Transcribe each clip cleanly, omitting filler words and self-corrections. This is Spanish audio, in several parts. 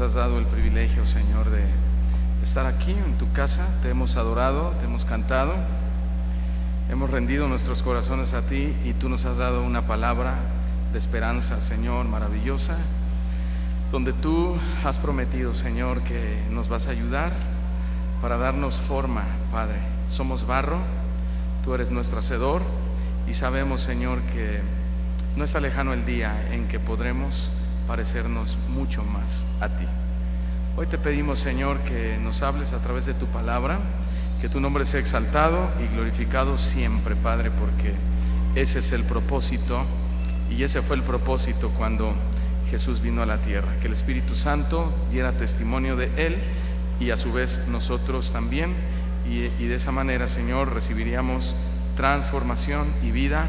nos has dado el privilegio, Señor, de estar aquí en tu casa. Te hemos adorado, te hemos cantado, hemos rendido nuestros corazones a ti y tú nos has dado una palabra de esperanza, Señor, maravillosa, donde tú has prometido, Señor, que nos vas a ayudar para darnos forma, Padre. Somos barro, tú eres nuestro hacedor y sabemos, Señor, que no está lejano el día en que podremos parecernos mucho más a ti. Hoy te pedimos, Señor, que nos hables a través de tu palabra, que tu nombre sea exaltado y glorificado siempre, Padre, porque ese es el propósito y ese fue el propósito cuando Jesús vino a la tierra, que el Espíritu Santo diera testimonio de Él y a su vez nosotros también, y de esa manera, Señor, recibiríamos transformación y vida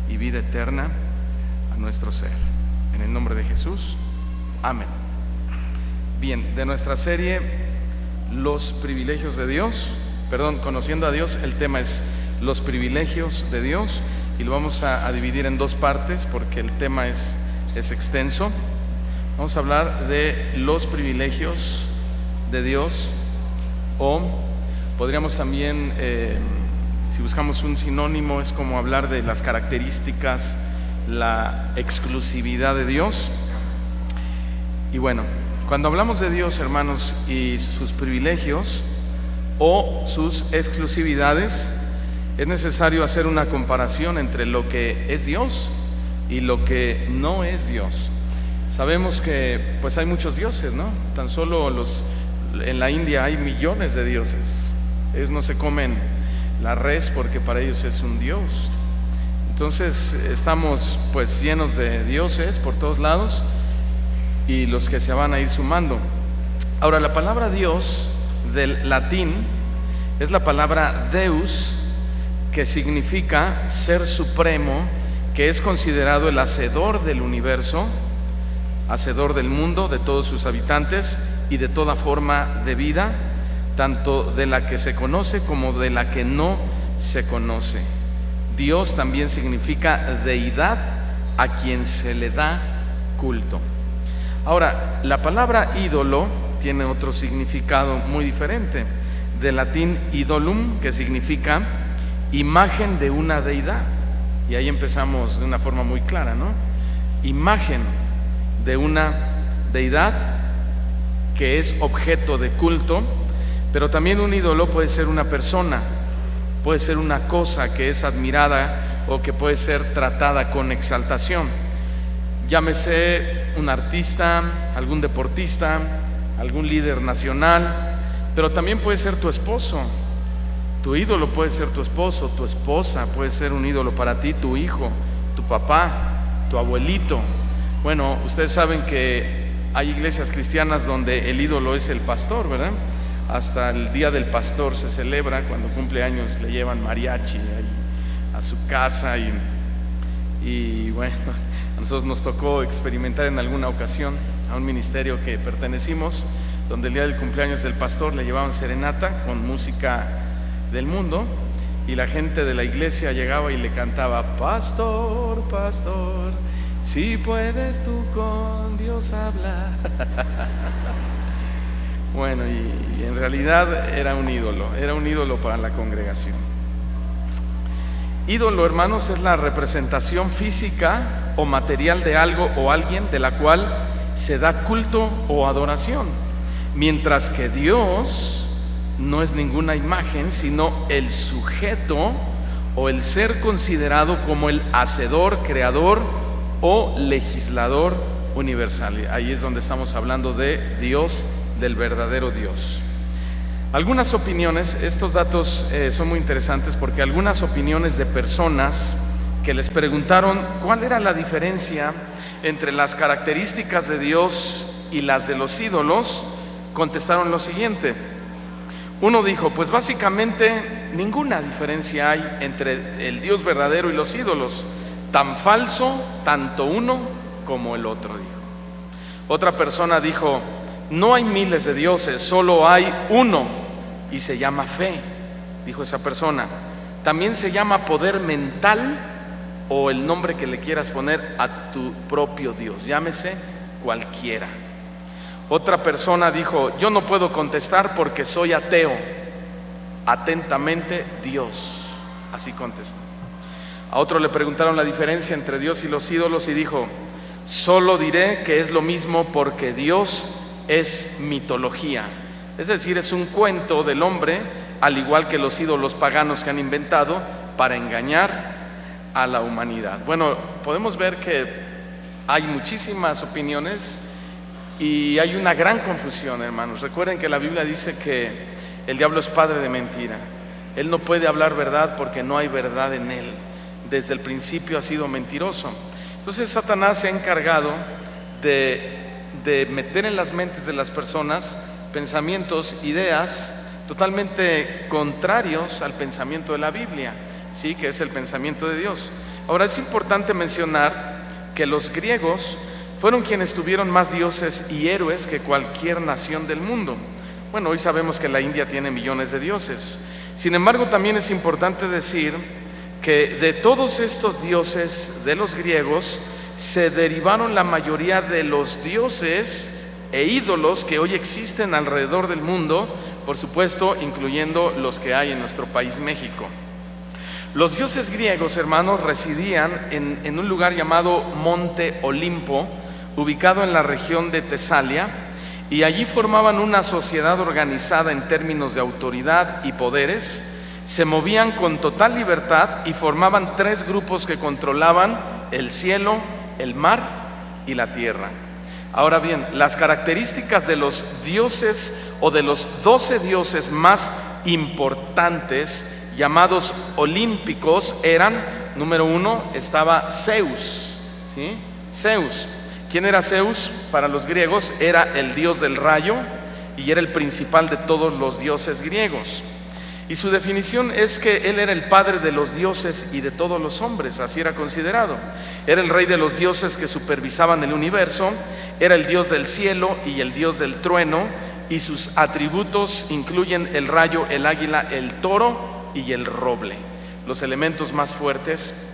eterna a nuestro ser. En el nombre de Jesús, amén. Bien, de nuestra serie Los privilegios de Dios, conociendo a Dios, el tema es los privilegios de Dios y lo vamos a dividir en dos partes porque el tema es extenso. Vamos a hablar de los privilegios de Dios, o podríamos también, si buscamos un sinónimo, es como hablar de las características, la exclusividad de Dios. Y bueno, cuando hablamos de Dios, hermanos, y sus privilegios o sus exclusividades, es necesario hacer una comparación entre lo que es Dios y lo que no es Dios. Sabemos que pues hay muchos dioses, ¿no? Tan solo en la India hay millones de dioses. Ellos no se comen la res porque para ellos es un dios. Entonces estamos pues llenos de dioses por todos lados y los que se van a ir sumando. Ahora, la palabra Dios del latín es la palabra Deus, que significa ser supremo, que es considerado el hacedor del universo, hacedor del mundo, de todos sus habitantes y de toda forma de vida, tanto de la que se conoce como de la que no se conoce. Dios también significa deidad a quien se le da culto. Ahora, la palabra ídolo tiene otro significado muy diferente, del latín idolum, que significa imagen de una deidad. Y ahí empezamos de una forma muy clara, ¿no? Imagen de una deidad que es objeto de culto, pero también un ídolo puede ser una persona, puede ser una cosa que es admirada o que puede ser tratada con exaltación. Llámese un artista, algún deportista, algún líder nacional, pero también puede ser tu esposo. Tu ídolo puede ser tu esposo, tu esposa puede ser un ídolo para ti, tu hijo, tu papá, tu abuelito. Bueno, ustedes saben que hay iglesias cristianas donde el ídolo es el pastor, ¿verdad? Hasta el día del pastor se celebra, cuando cumple años le llevan mariachi a su casa y bueno, a nosotros nos tocó experimentar en alguna ocasión a un ministerio que pertenecimos, donde el día del cumpleaños del pastor le llevaban serenata con música del mundo y la gente de la iglesia llegaba y le cantaba: pastor, pastor, si puedes tú con Dios hablar. Bueno, y en realidad era un ídolo para la congregación. Ídolo, hermanos, es la representación física o material de algo o alguien de la cual se da culto o adoración, mientras que Dios no es ninguna imagen, sino el sujeto o el ser considerado como el hacedor, creador o legislador universal. Ahí es donde estamos hablando de Dios, del verdadero Dios. Algunas opiniones, estos datos son muy interesantes porque algunas opiniones de personas que les preguntaron cuál era la diferencia entre las características de Dios y las de los ídolos, contestaron lo siguiente. Uno dijo: pues básicamente ninguna diferencia hay entre el Dios verdadero y los ídolos, tan falso tanto uno como el otro, dijo. Otra persona dijo: no hay miles de dioses, solo hay uno y se llama fe, dijo esa persona. También se llama poder mental o el nombre que le quieras poner a tu propio Dios, llámese cualquiera. Otra persona dijo: yo no puedo contestar porque soy ateo. Atentamente, Dios. Así contestó. A otro le preguntaron la diferencia entre Dios y los ídolos y dijo: solo diré que es lo mismo porque Dios es mitología. Es decir, es un cuento del hombre, al igual que los ídolos paganos que han inventado para engañar a la humanidad. Bueno, podemos ver que hay muchísimas opiniones y hay una gran confusión, hermanos. Recuerden que la Biblia dice que el diablo es padre de mentira. Él no puede hablar verdad porque no hay verdad en él. Desde el principio ha sido mentiroso. Entonces Satanás se ha encargado de meter en las mentes de las personas pensamientos, ideas totalmente contrarios al pensamiento de la Biblia, ¿sí? Que es el pensamiento de Dios. Ahora, es importante mencionar que los griegos fueron quienes tuvieron más dioses y héroes que cualquier nación del mundo. Bueno, hoy sabemos que la India tiene millones de dioses. Sin embargo, también es importante decir que de todos estos dioses de los griegos se derivaron la mayoría de los dioses e ídolos que hoy existen alrededor del mundo, por supuesto, incluyendo los que hay en nuestro país, México. Los dioses griegos, hermanos, residían en un lugar llamado Monte Olimpo, ubicado en la región de Tesalia, y allí formaban una sociedad organizada en términos de autoridad y poderes. Se movían con total libertad y formaban 3 grupos que controlaban el cielo, el mar y la tierra. Ahora bien, las características de los dioses o de los 12 dioses más importantes, llamados olímpicos, eran: número 1, estaba Zeus, ¿sí? Zeus. ¿Quién era Zeus? Para los griegos era el dios del rayo y era el principal de todos los dioses griegos. Y su definición es que él era el padre de los dioses y de todos los hombres, así era considerado. Era el rey de los dioses que supervisaban el universo, era el dios del cielo y el dios del trueno, y sus atributos incluyen el rayo, el águila, el toro y el roble, los elementos más fuertes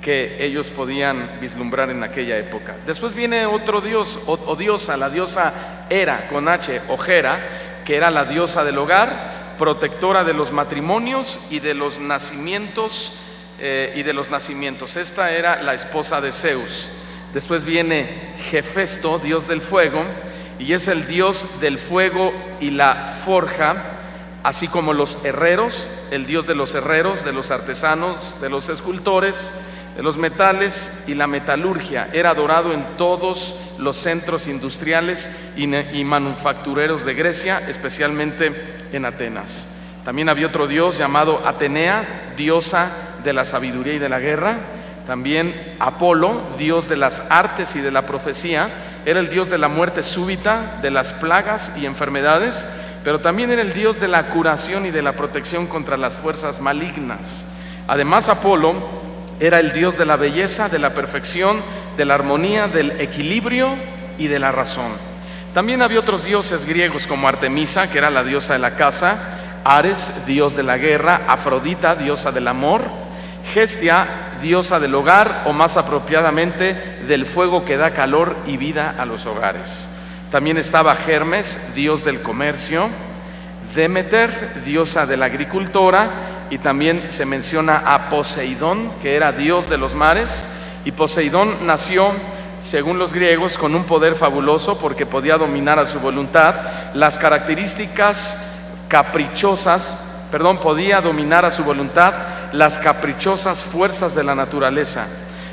que ellos podían vislumbrar en aquella época. Después viene otro dios o diosa, la diosa Hera, con H, o Hera, que era la diosa del hogar, protectora de los matrimonios y de los nacimientos. Esta era la esposa de Zeus. Después viene Hefesto, dios del fuego, y es el dios del fuego y la forja, así como los herreros, el dios de los herreros, de los artesanos, de los escultores, de los metales y la metalurgia. Era adorado en todos los centros industriales y manufactureros de Grecia, especialmente en Atenas. También había otro dios llamado Atenea, diosa de la sabiduría y de la guerra. También Apolo, dios de las artes y de la profecía, era el dios de la muerte súbita, de las plagas y enfermedades, pero también era el dios de la curación y de la protección contra las fuerzas malignas. Además, Apolo era el dios de la belleza, de la perfección, de la armonía, del equilibrio y de la razón. También había otros dioses griegos como Artemisa, que era la diosa de la casa, Ares, dios de la guerra, Afrodita, diosa del amor, Hestia, diosa del hogar, o más apropiadamente del fuego que da calor y vida a los hogares. También estaba Hermes, dios del comercio, Demeter, diosa de la agricultora, y también se menciona a Poseidón, que era dios de los mares. Y Poseidón nació, según los griegos, con un poder fabuloso porque podía dominar a su voluntad las características caprichosas, podía dominar a su voluntad las caprichosas fuerzas de la naturaleza.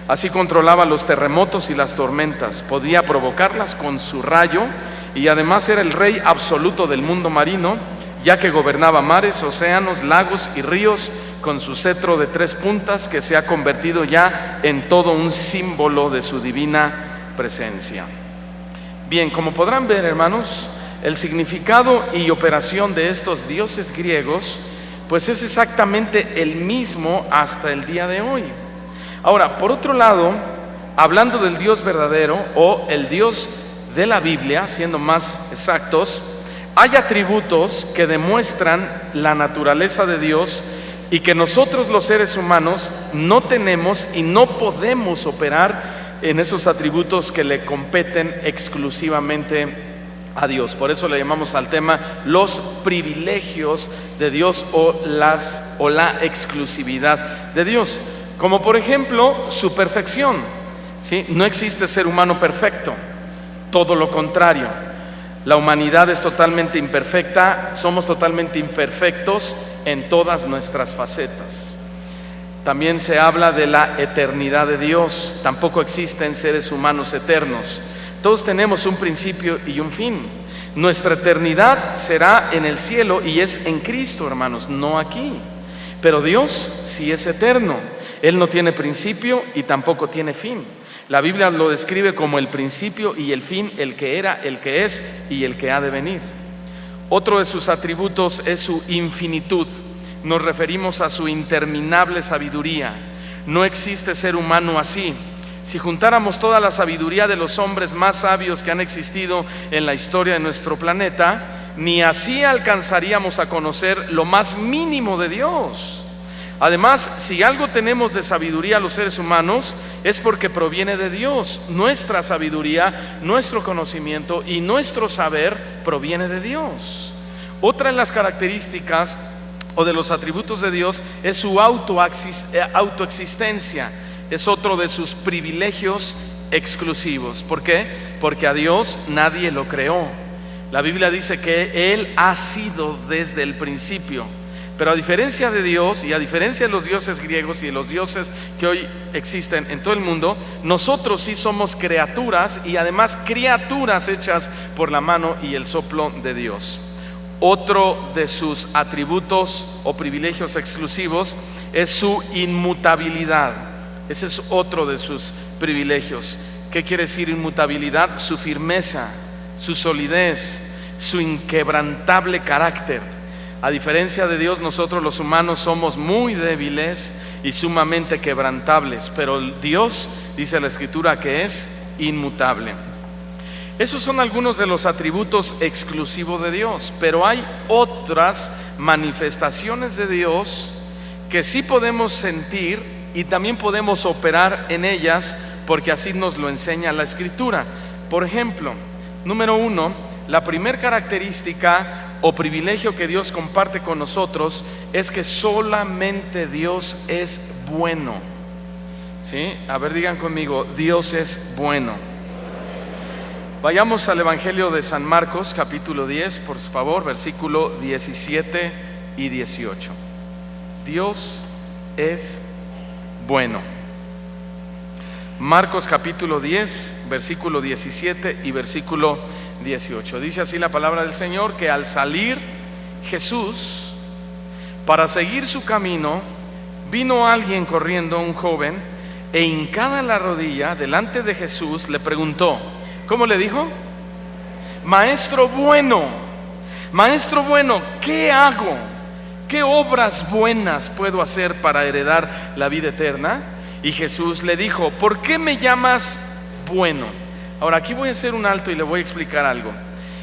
Así controlaba los terremotos y las tormentas, podía provocarlas con su rayo, y además era el rey absoluto del mundo marino, ya que gobernaba mares, océanos, lagos y ríos con su cetro de 3 puntas, que se ha convertido ya en todo un símbolo de su divina presencia. Bien, como podrán ver, hermanos, el significado y operación de estos dioses griegos pues es exactamente el mismo hasta el día de hoy. Ahora, por otro lado, hablando del Dios verdadero o el Dios de la Biblia, siendo más exactos, hay atributos que demuestran la naturaleza de Dios y que nosotros los seres humanos no tenemos y no podemos operar en esos atributos que le competen exclusivamente a Dios. Por eso le llamamos al tema los privilegios de Dios o la exclusividad de Dios. Como por ejemplo su perfección, ¿sí? No existe ser humano perfecto, todo lo contrario. La humanidad es totalmente imperfecta, somos totalmente imperfectos en todas nuestras facetas. También se habla de la eternidad de Dios. Tampoco existen seres humanos eternos. Todos tenemos un principio y un fin. Nuestra eternidad será en el cielo y es en Cristo, hermanos, no aquí. Pero Dios sí es eterno. Él no tiene principio y tampoco tiene fin. La Biblia lo describe como el principio y el fin, el que era, el que es y el que ha de venir. Otro de sus atributos es su infinitud. Nos referimos a su interminable sabiduría. No existe ser humano así. Si juntáramos toda la sabiduría de los hombres más sabios que han existido en la historia de nuestro planeta, ni así alcanzaríamos a conocer lo más mínimo de Dios. Además, si algo tenemos de sabiduría los seres humanos, es porque proviene de Dios. Nuestra sabiduría, nuestro conocimiento y nuestro saber proviene de Dios. Otra de las características o de los atributos de Dios es su autoexistencia. Es otro de sus privilegios exclusivos. ¿Por qué? Porque a Dios nadie lo creó. La Biblia dice que Él ha sido desde el principio. Pero a diferencia de Dios y a diferencia de los dioses griegos y de los dioses que hoy existen en todo el mundo, nosotros sí somos criaturas y además criaturas hechas por la mano y el soplo de Dios. Otro de sus atributos o privilegios exclusivos es su inmutabilidad. Ese es otro de sus privilegios. ¿Qué quiere decir inmutabilidad? Su firmeza, su solidez, su inquebrantable carácter. A diferencia de Dios, nosotros los humanos somos muy débiles y sumamente quebrantables, pero Dios, dice la Escritura, que es inmutable. Esos son algunos de los atributos exclusivos de Dios, pero hay otras manifestaciones de Dios que sí podemos sentir y también podemos operar en ellas, porque así nos lo enseña la Escritura. Por ejemplo, número 1, la primera característica o privilegio que Dios comparte con nosotros es que solamente Dios es bueno. ¿Sí? A ver, digan conmigo, Dios es bueno. Vayamos al Evangelio de San Marcos, capítulo 10, por favor, versículo 17 y 18. Dios es bueno. Marcos capítulo 10, versículo 17 y versículo 18. Dice así la palabra del Señor, que al salir Jesús para seguir su camino, vino alguien corriendo, un joven, e hincada la rodilla delante de Jesús le preguntó. ¿Cómo le dijo? Maestro bueno, ¿qué hago? ¿Qué obras buenas puedo hacer para heredar la vida eterna? Y Jesús le dijo, ¿por qué me llamas bueno? Ahora aquí voy a hacer un alto y le voy a explicar algo.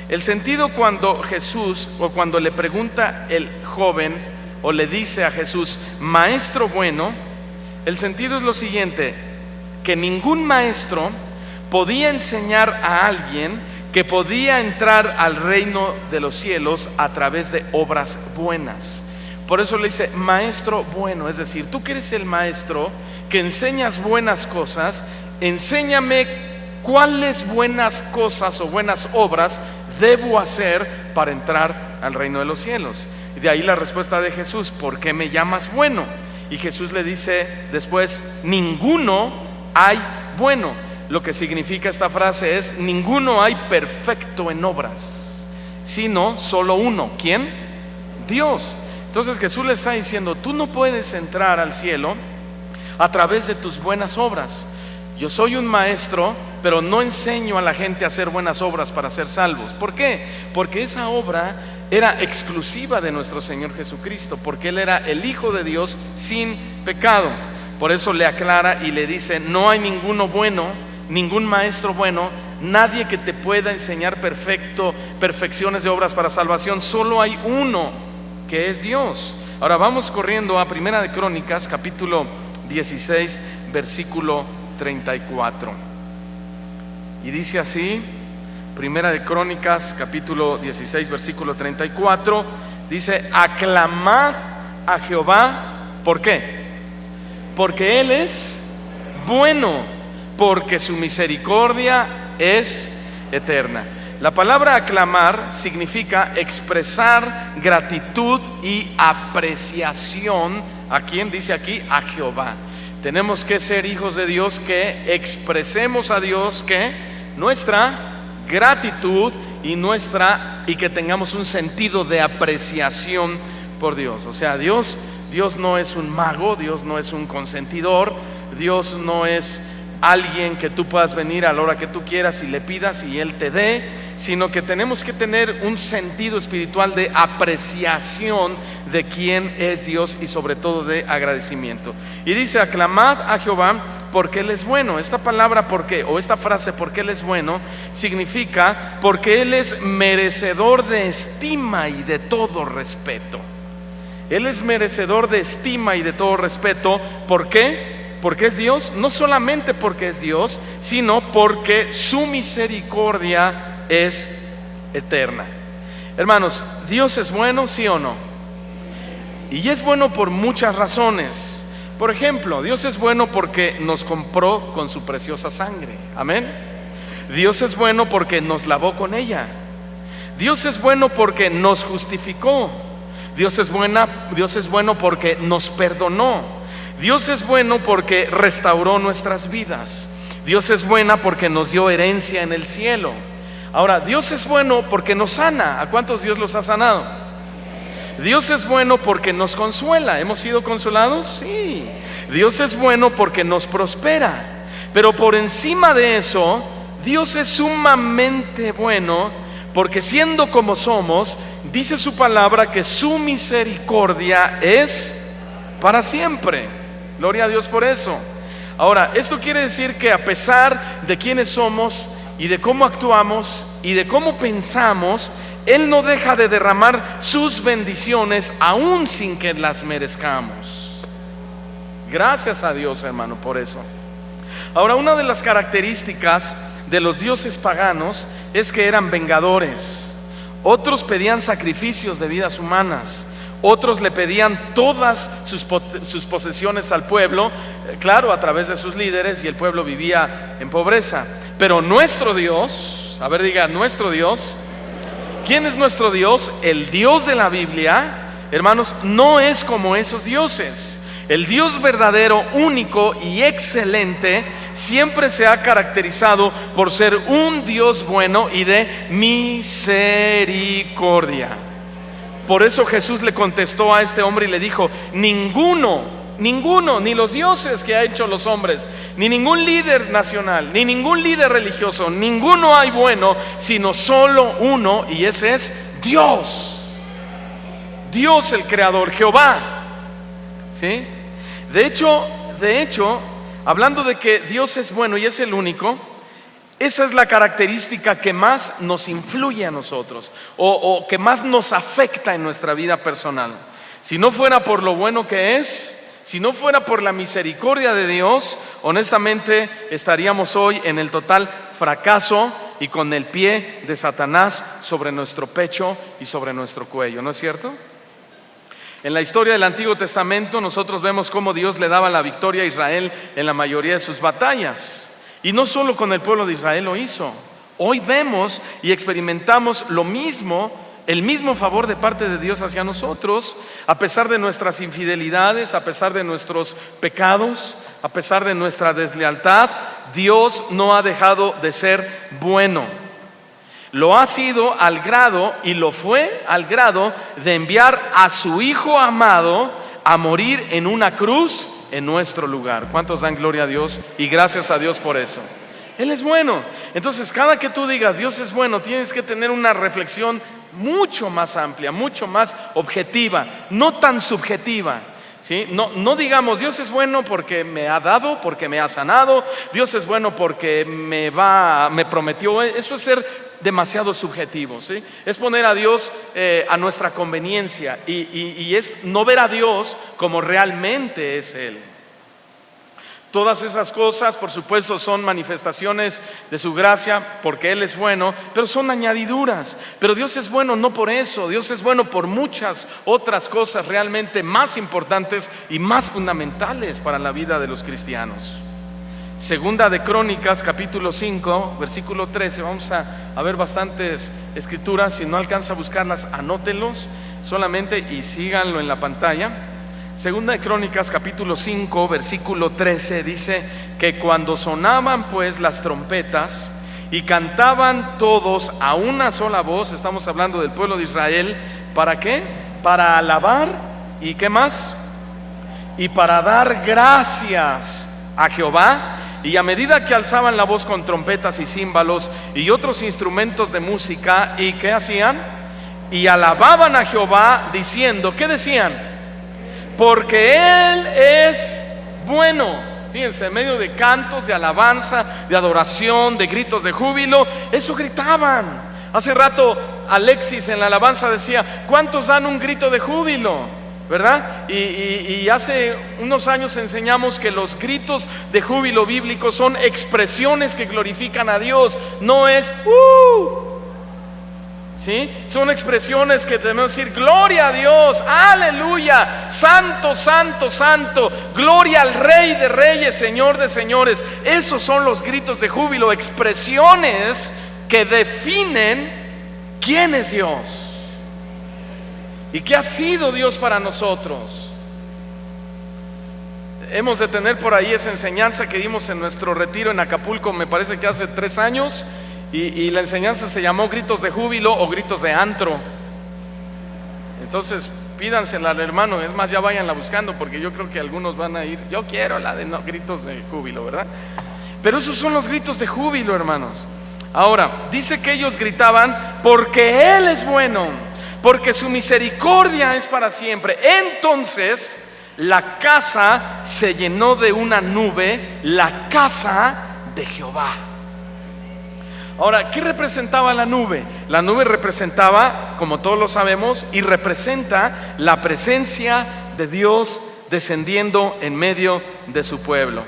El sentido cuando Jesús, o cuando le pregunta el joven o le dice a Jesús, maestro bueno, el sentido es lo siguiente, que ningún maestro podía enseñar a alguien que podía entrar al reino de los cielos a través de obras buenas. Por eso le dice maestro bueno, es decir, tú que eres el maestro que enseñas buenas cosas, enséñame cuáles buenas cosas o buenas obras debo hacer para entrar al reino de los cielos. Y de ahí la respuesta de Jesús, ¿por qué me llamas bueno? Y Jesús le dice después, ninguno hay bueno. Lo que significa esta frase es, ninguno hay perfecto en obras, sino solo uno. ¿Quién? Dios. Entonces Jesús le está diciendo, tú no puedes entrar al cielo a través de tus buenas obras. Yo soy un maestro, pero no enseño a la gente a hacer buenas obras para ser salvos. ¿Por qué? Porque esa obra era exclusiva de nuestro Señor Jesucristo, porque Él era el Hijo de Dios sin pecado. Por eso le aclara y le dice, no hay ninguno bueno, ningún maestro bueno, nadie que te pueda enseñar perfecciones de obras para salvación. Solo hay uno, que es Dios. Ahora vamos corriendo a Primera de Crónicas, capítulo 16, versículo 34. Y dice así, Primera de Crónicas, capítulo 16, versículo 34, dice: aclamad a Jehová. ¿Por qué? Porque Él es bueno, porque su misericordia es eterna. La palabra aclamar significa expresar gratitud y apreciación. ¿A quién? Dice aquí: a Jehová. Tenemos que ser hijos de Dios que expresemos a Dios que nuestra gratitud y que tengamos un sentido de apreciación por Dios. O sea, Dios no es un mago, Dios no es un consentidor, Dios no es alguien que tú puedas venir a la hora que tú quieras y le pidas y Él te dé, sino que tenemos que tener un sentido espiritual de apreciación de quién es Dios y sobre todo de agradecimiento. Y dice: aclamad a Jehová porque Él es bueno. Esta palabra porque, o esta frase porque Él es bueno, significa porque Él es merecedor de estima y de todo respeto. Él es merecedor de estima y de todo respeto. ¿Por qué? Porque es Dios. No solamente porque es Dios, sino porque su misericordia es eterna. Hermanos, ¿Dios es bueno, sí o no? Y es bueno por muchas razones. Por ejemplo, Dios es bueno porque nos compró con su preciosa sangre. Amén. Dios es bueno porque nos lavó con ella. Dios es bueno porque nos justificó. Dios es bueno porque nos perdonó. Dios es bueno porque restauró nuestras vidas. Dios es buena porque nos dio herencia en el cielo. Ahora, Dios es bueno porque nos sana. ¿A cuántos Dios los ha sanado? Dios es bueno porque nos consuela. ¿Hemos sido consolados? Sí. Dios es bueno porque nos prospera. Pero por encima de eso, Dios es sumamente bueno porque, siendo como somos, dice su palabra que su misericordia es para siempre. Gloria a Dios por eso. Ahora, esto quiere decir que a pesar de quiénes somos y de cómo actuamos y de cómo pensamos, Él no deja de derramar sus bendiciones aún sin que las merezcamos. Gracias a Dios, hermano, por eso. Ahora, una de las características de los dioses paganos es que eran vengadores. Otros pedían sacrificios de vidas humanas. Otros le pedían todas sus posesiones al pueblo, claro, a través de sus líderes, y el pueblo vivía en pobreza. Pero nuestro Dios, a ver, diga, nuestro Dios. ¿Quién es nuestro Dios? El Dios de la Biblia, hermanos, no es como esos dioses. El Dios verdadero, único y excelente siempre se ha caracterizado por ser un Dios bueno y de misericordia. Por eso Jesús le contestó a este hombre y le dijo: ninguno, ni los dioses que ha hecho los hombres, ni ningún líder nacional, ni ningún líder religioso, ninguno hay bueno, sino solo uno, y ese es Dios. Dios el creador, Jehová. ¿Sí? De hecho, hablando de que Dios es bueno y es el único, esa es la característica que más nos influye a nosotros, o que más nos afecta en nuestra vida personal. Si no fuera por lo bueno que es, si no fuera por la misericordia de Dios, honestamente estaríamos hoy en el total fracaso y con el pie de Satanás sobre nuestro pecho y sobre nuestro cuello, ¿no es cierto? En la historia del Antiguo Testamento nosotros vemos cómo Dios le daba la victoria a Israel en la mayoría de sus batallas. Y no solo con el pueblo de Israel lo hizo. Hoy vemos y experimentamos lo mismo, el mismo favor de parte de Dios hacia nosotros, a pesar de nuestras infidelidades, a pesar de nuestros pecados, a pesar de nuestra deslealtad. Dios no ha dejado de ser bueno. Lo ha sido al grado, y lo fue al grado, de enviar a su Hijo amado a morir en una cruz en nuestro lugar. ¿Cuántos dan gloria a Dios? Y gracias a Dios por eso. Él es bueno. Entonces, cada que tú digas Dios es bueno, tienes que tener una reflexión mucho más amplia, mucho más objetiva, no tan subjetiva. ¿Sí? No digamos Dios es bueno porque me ha dado, porque me ha sanado. Dios es bueno porque me prometió. Eso es ser demasiado subjetivo, ¿sí? Es poner a Dios a nuestra conveniencia y es no ver a Dios como realmente es Él. Todas esas cosas, por supuesto, son manifestaciones de su gracia porque Él es bueno, pero son añadiduras. Pero Dios es bueno no por eso, Dios es bueno por muchas otras cosas realmente más importantes y más fundamentales para la vida de los cristianos. Segunda de Crónicas, capítulo 5, versículo 13. Vamos a ver bastantes escrituras. Si no alcanza a buscarlas, anótelos solamente y síganlo en la pantalla. Segunda de Crónicas, capítulo 5, versículo 13, dice que cuando sonaban pues las trompetas y cantaban todos a una sola voz, estamos hablando del pueblo de Israel, ¿para qué? Para alabar, ¿y qué más? Y para dar gracias a Jehová. Y a medida que alzaban la voz con trompetas y címbalos y otros instrumentos de música, ¿y qué hacían? Y alababan a Jehová diciendo, ¿qué decían? Porque Él es bueno. Fíjense, en medio de cantos, de alabanza, de adoración, de gritos de júbilo, eso gritaban. Hace rato Alexis en la alabanza decía, ¿cuántos dan un grito de júbilo? ¿Verdad? Y hace unos años enseñamos que los gritos de júbilo bíblico son expresiones que glorifican a Dios. No es ¿sí? Son expresiones que debemos decir, gloria a Dios, aleluya, santo, santo, santo, gloria al Rey de Reyes, Señor de Señores. Esos son los gritos de júbilo, expresiones que definen quién es Dios y qué ha sido Dios para nosotros. Hemos de tener por ahí esa enseñanza que dimos en nuestro retiro en Acapulco, me parece que hace 3 años. Y la enseñanza se llamó gritos de júbilo o gritos de antro. Entonces pídansela al hermano, es más, ya váyanla buscando porque yo creo que algunos van a ir. Yo quiero la de gritos de júbilo, ¿verdad? Pero esos son los gritos de júbilo, hermanos. Ahora, dice que ellos gritaban porque Él es bueno, porque su misericordia es para siempre. Entonces la casa se llenó de una nube, la casa de Jehová. Ahora, ¿qué representaba la nube? La nube representaba, como todos lo sabemos, y representa la presencia de Dios descendiendo en medio de su pueblo.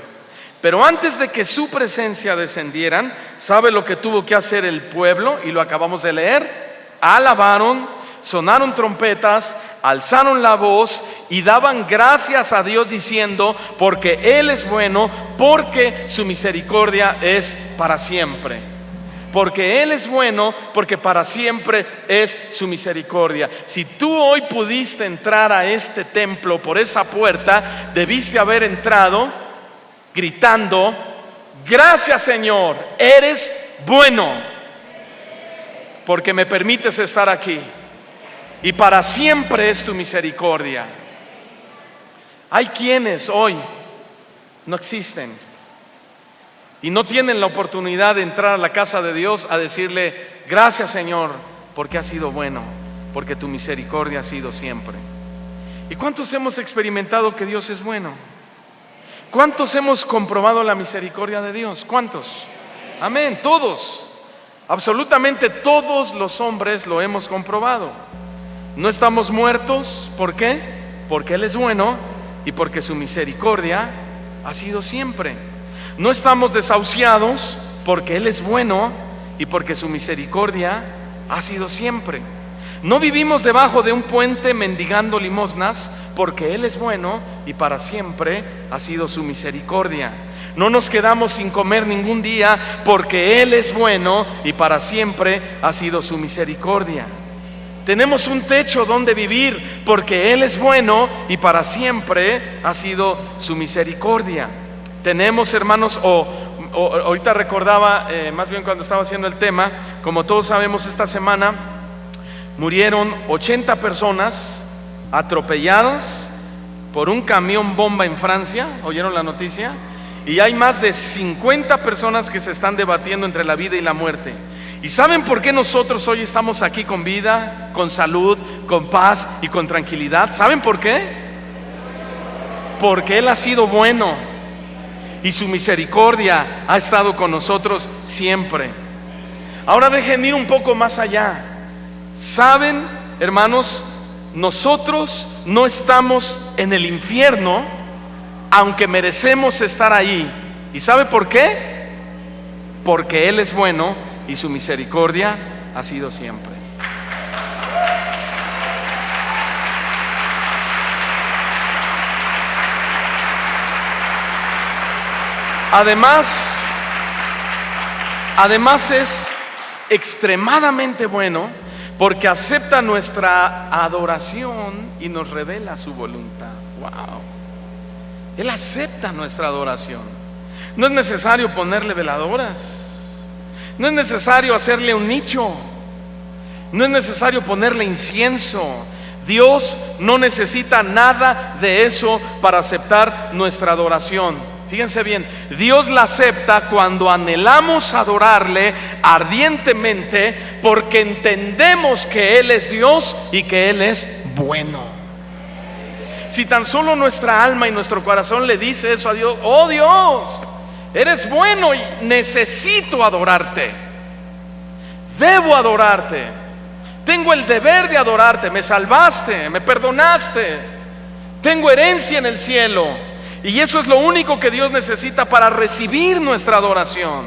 Pero antes de que su presencia descendieran, ¿sabe lo que tuvo que hacer el pueblo? Y lo acabamos de leer. Alabaron, sonaron trompetas, alzaron la voz y daban gracias a Dios diciendo, porque Él es bueno, porque su misericordia es para siempre. Porque Él es bueno, porque para siempre es su misericordia. Si tú hoy pudiste entrar a este templo por esa puerta, debiste haber entrado gritando, gracias Señor, eres bueno, porque me permites estar aquí. Y para siempre es tu misericordia. Hay quienes hoy no existen y no tienen la oportunidad de entrar a la casa de Dios a decirle, gracias Señor, porque has sido bueno, porque tu misericordia ha sido siempre. ¿Y cuántos hemos experimentado que Dios es bueno? ¿Cuántos hemos comprobado la misericordia de Dios? ¿Cuántos? Amén, todos. Absolutamente todos los hombres lo hemos comprobado. No estamos muertos, ¿por qué? Porque Él es bueno y porque su misericordia ha sido siempre. No estamos desahuciados porque Él es bueno y porque su misericordia ha sido siempre. No vivimos debajo de un puente mendigando limosnas porque Él es bueno y para siempre ha sido su misericordia. No nos quedamos sin comer ningún día porque Él es bueno y para siempre ha sido su misericordia. Tenemos un techo donde vivir porque Él es bueno y para siempre ha sido su misericordia. Tenemos, hermanos, ahorita recordaba, más bien cuando estaba haciendo el tema, como todos sabemos, esta semana murieron 80 personas atropelladas por un camión bomba en Francia. ¿Oyeron la noticia? Y hay más de 50 personas que se están debatiendo entre la vida y la muerte. ¿Y saben por qué nosotros hoy estamos aquí con vida, con salud, con paz y con tranquilidad? ¿Saben por qué? Porque Él ha sido bueno y su misericordia ha estado con nosotros siempre. Ahora dejen ir un poco más allá. ¿Saben, hermanos? Nosotros no estamos en el infierno aunque merecemos estar ahí. ¿Y sabe por qué? Porque Él es bueno y su misericordia ha sido siempre. Además es extremadamente bueno porque acepta nuestra adoración y nos revela su voluntad. Wow. Él acepta nuestra adoración. No es necesario ponerle veladoras, no es necesario hacerle un nicho, no es necesario ponerle incienso. Dios no necesita nada de eso para aceptar nuestra adoración. Fíjense bien, Dios la acepta cuando anhelamos adorarle ardientemente, porque entendemos que Él es Dios y que Él es bueno. Si tan solo nuestra alma y nuestro corazón le dice eso a Dios: oh Dios, eres bueno y necesito adorarte, debo adorarte, tengo el deber de adorarte, me salvaste, me perdonaste, tengo herencia en el cielo. Y eso es lo único que Dios necesita para recibir nuestra adoración.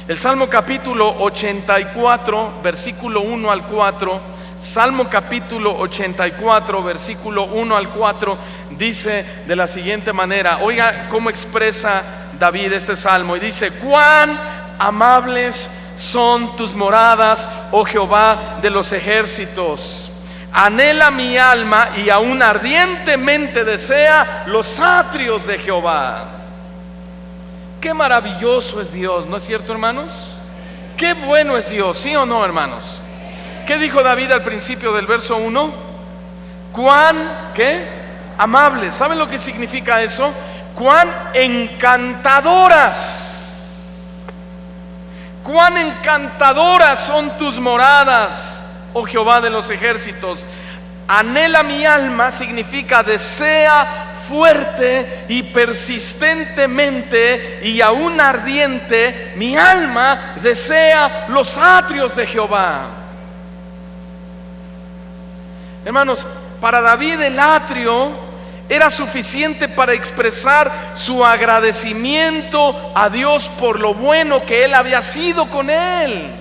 El Salmo capítulo 84, versículo 1 al 4. Salmo capítulo 84, versículo 1 al 4, dice de la siguiente manera. Oiga cómo expresa David este salmo. Y dice: cuán amables son tus moradas, oh Jehová de los ejércitos. Anhela mi alma y aún ardientemente desea los atrios de Jehová. Qué maravilloso es Dios, ¿no es cierto, hermanos? Qué bueno es Dios, ¿sí o no, hermanos? ¿Qué dijo David al principio del verso 1? Cuán, ¿qué? Amables. ¿Saben lo que significa eso? Cuán encantadoras. Cuán encantadoras son tus moradas, oh Jehová de los ejércitos. Anhela mi alma significa desea fuerte y persistentemente y aún ardiente. Mi alma desea los atrios de Jehová. Hermanos, para David el atrio era suficiente para expresar su agradecimiento a Dios por lo bueno que Él había sido con él.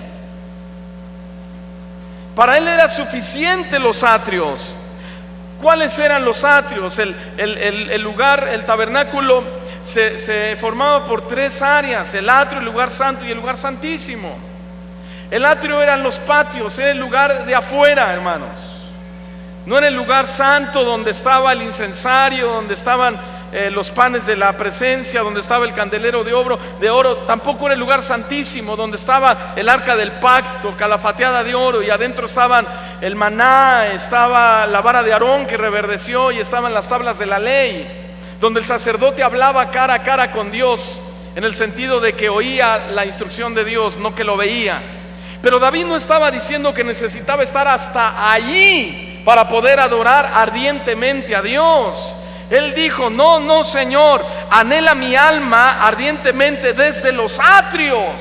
Para él era suficiente los atrios. ¿Cuáles eran los atrios? El lugar, el tabernáculo se formaba por tres áreas: el atrio, el lugar santo y el lugar santísimo. El atrio eran los patios, era el lugar de afuera, hermanos. No era el lugar santo donde estaba el incensario, donde estaban los panes de la presencia, donde estaba el candelero de oro. Tampoco era el lugar santísimo donde estaba el arca del pacto, calafateada de oro, y adentro estaban el maná, estaba la vara de Aarón que reverdeció, y estaban las tablas de la ley, donde el sacerdote hablaba cara a cara con Dios, en el sentido de que oía la instrucción de Dios, no que lo veía. Pero David no estaba diciendo que necesitaba estar hasta allí para poder adorar ardientemente a Dios. Él dijo: no, no, Señor, anhela mi alma ardientemente desde los atrios,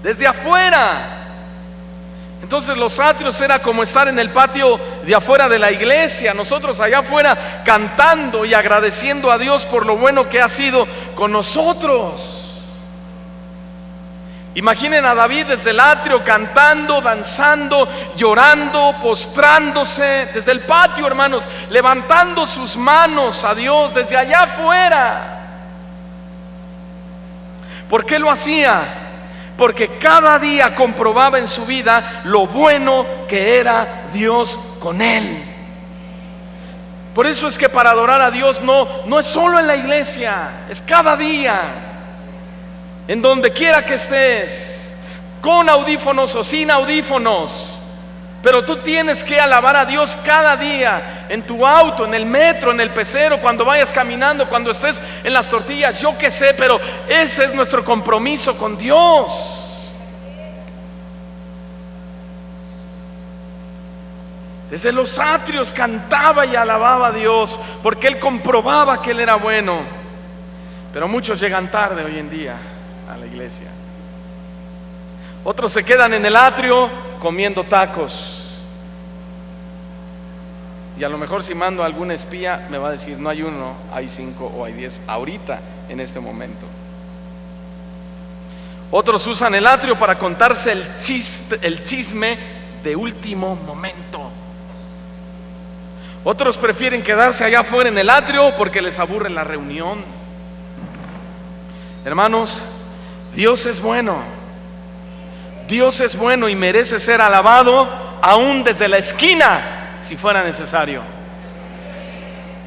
desde afuera. Entonces los atrios era como estar en el patio de afuera de la iglesia, nosotros allá afuera cantando y agradeciendo a Dios por lo bueno que ha sido con nosotros. Imaginen a David desde el atrio cantando, danzando, llorando, postrándose desde el patio, hermanos, levantando sus manos a Dios desde allá afuera. ¿Por qué lo hacía? Porque cada día comprobaba en su vida lo bueno que era Dios con él. Por eso es que para adorar a Dios no es solo en la iglesia, es cada día. En donde quiera que estés, con audífonos o sin audífonos, pero tú tienes que alabar a Dios cada día, en tu auto, en el metro, en el pecero, cuando vayas caminando, cuando estés en las tortillas, yo qué sé, pero ese es nuestro compromiso con Dios. Desde los atrios cantaba y alababa a Dios, porque él comprobaba que él era bueno. Pero muchos llegan tarde hoy en día a la iglesia. Otros se quedan en el atrio comiendo tacos. Y a lo mejor si mando a algún espía me va a decir, no hay uno, hay 5 o hay 10 ahorita, en este momento. Otros usan el atrio para contarse el chisme de último momento. Otros prefieren quedarse allá afuera en el atrio porque les aburre la reunión. Hermanos, Dios es bueno. Dios es bueno y merece ser alabado aún desde la esquina, si fuera necesario.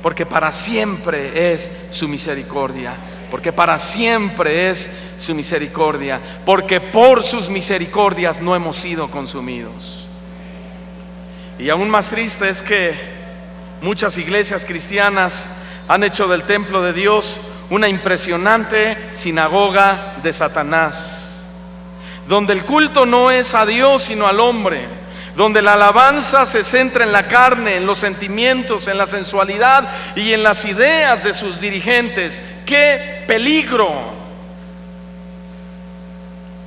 Porque para siempre es su misericordia. Porque para siempre es su misericordia. Porque por sus misericordias no hemos sido consumidos. Y aún más triste es que muchas iglesias cristianas han hecho del templo de Dios una impresionante sinagoga de Satanás, donde el culto no es a Dios sino al hombre, donde la alabanza se centra en la carne, en los sentimientos, en la sensualidad y en las ideas de sus dirigentes. ¡Qué peligro!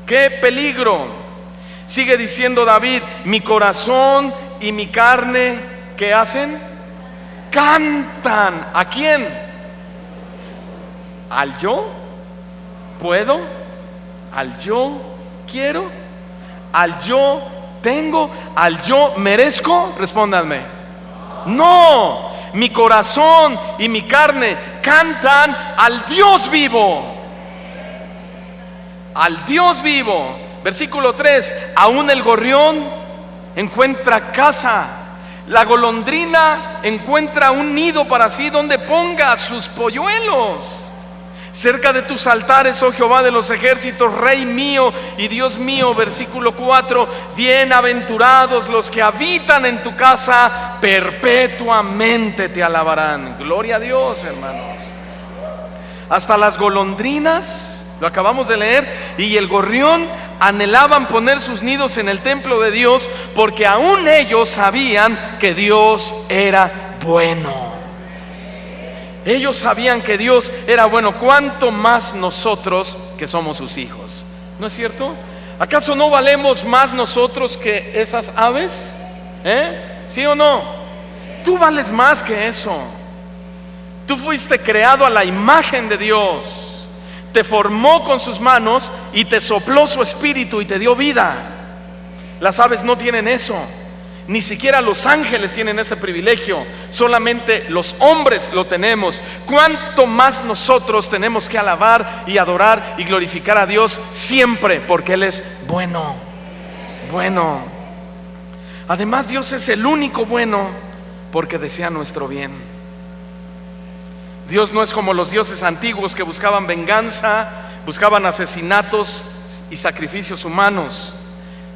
¡Qué peligro! Sigue diciendo David, mi corazón y mi carne, ¿qué hacen? Cantan. ¿A quién? ¿Al yo puedo? ¿Al yo quiero? ¿Al yo tengo? ¿Al yo merezco? Respóndanme. No, mi corazón y mi carne cantan al Dios vivo. Al Dios vivo. Versículo 3, aún el gorrión encuentra casa, la golondrina encuentra un nido para sí donde ponga sus polluelos. Cerca de tus altares, oh Jehová de los ejércitos, Rey mío y Dios mío. Versículo 4, bienaventurados los que habitan en tu casa, perpetuamente te alabarán. Gloria a Dios, hermanos. Hasta las golondrinas, lo acabamos de leer, y el gorrión anhelaban poner sus nidos en el templo de Dios, porque aún ellos sabían que Dios era bueno. Ellos sabían que Dios era bueno. ¿Cuánto más nosotros que somos sus hijos? ¿No es cierto? ¿Acaso no valemos más nosotros que esas aves? ¿Sí o no? Tú vales más que eso. Tú fuiste creado a la imagen de Dios. Te formó con sus manos y te sopló su espíritu y te dio vida. Las aves no tienen eso. Ni siquiera los ángeles tienen ese privilegio. Solamente los hombres lo tenemos. ¿Cuánto más nosotros tenemos que alabar y adorar y glorificar a Dios siempre? Porque Él es bueno. Bueno. Además, Dios es el único bueno porque desea nuestro bien. Dios no es como los dioses antiguos que buscaban venganza, buscaban asesinatos y sacrificios humanos.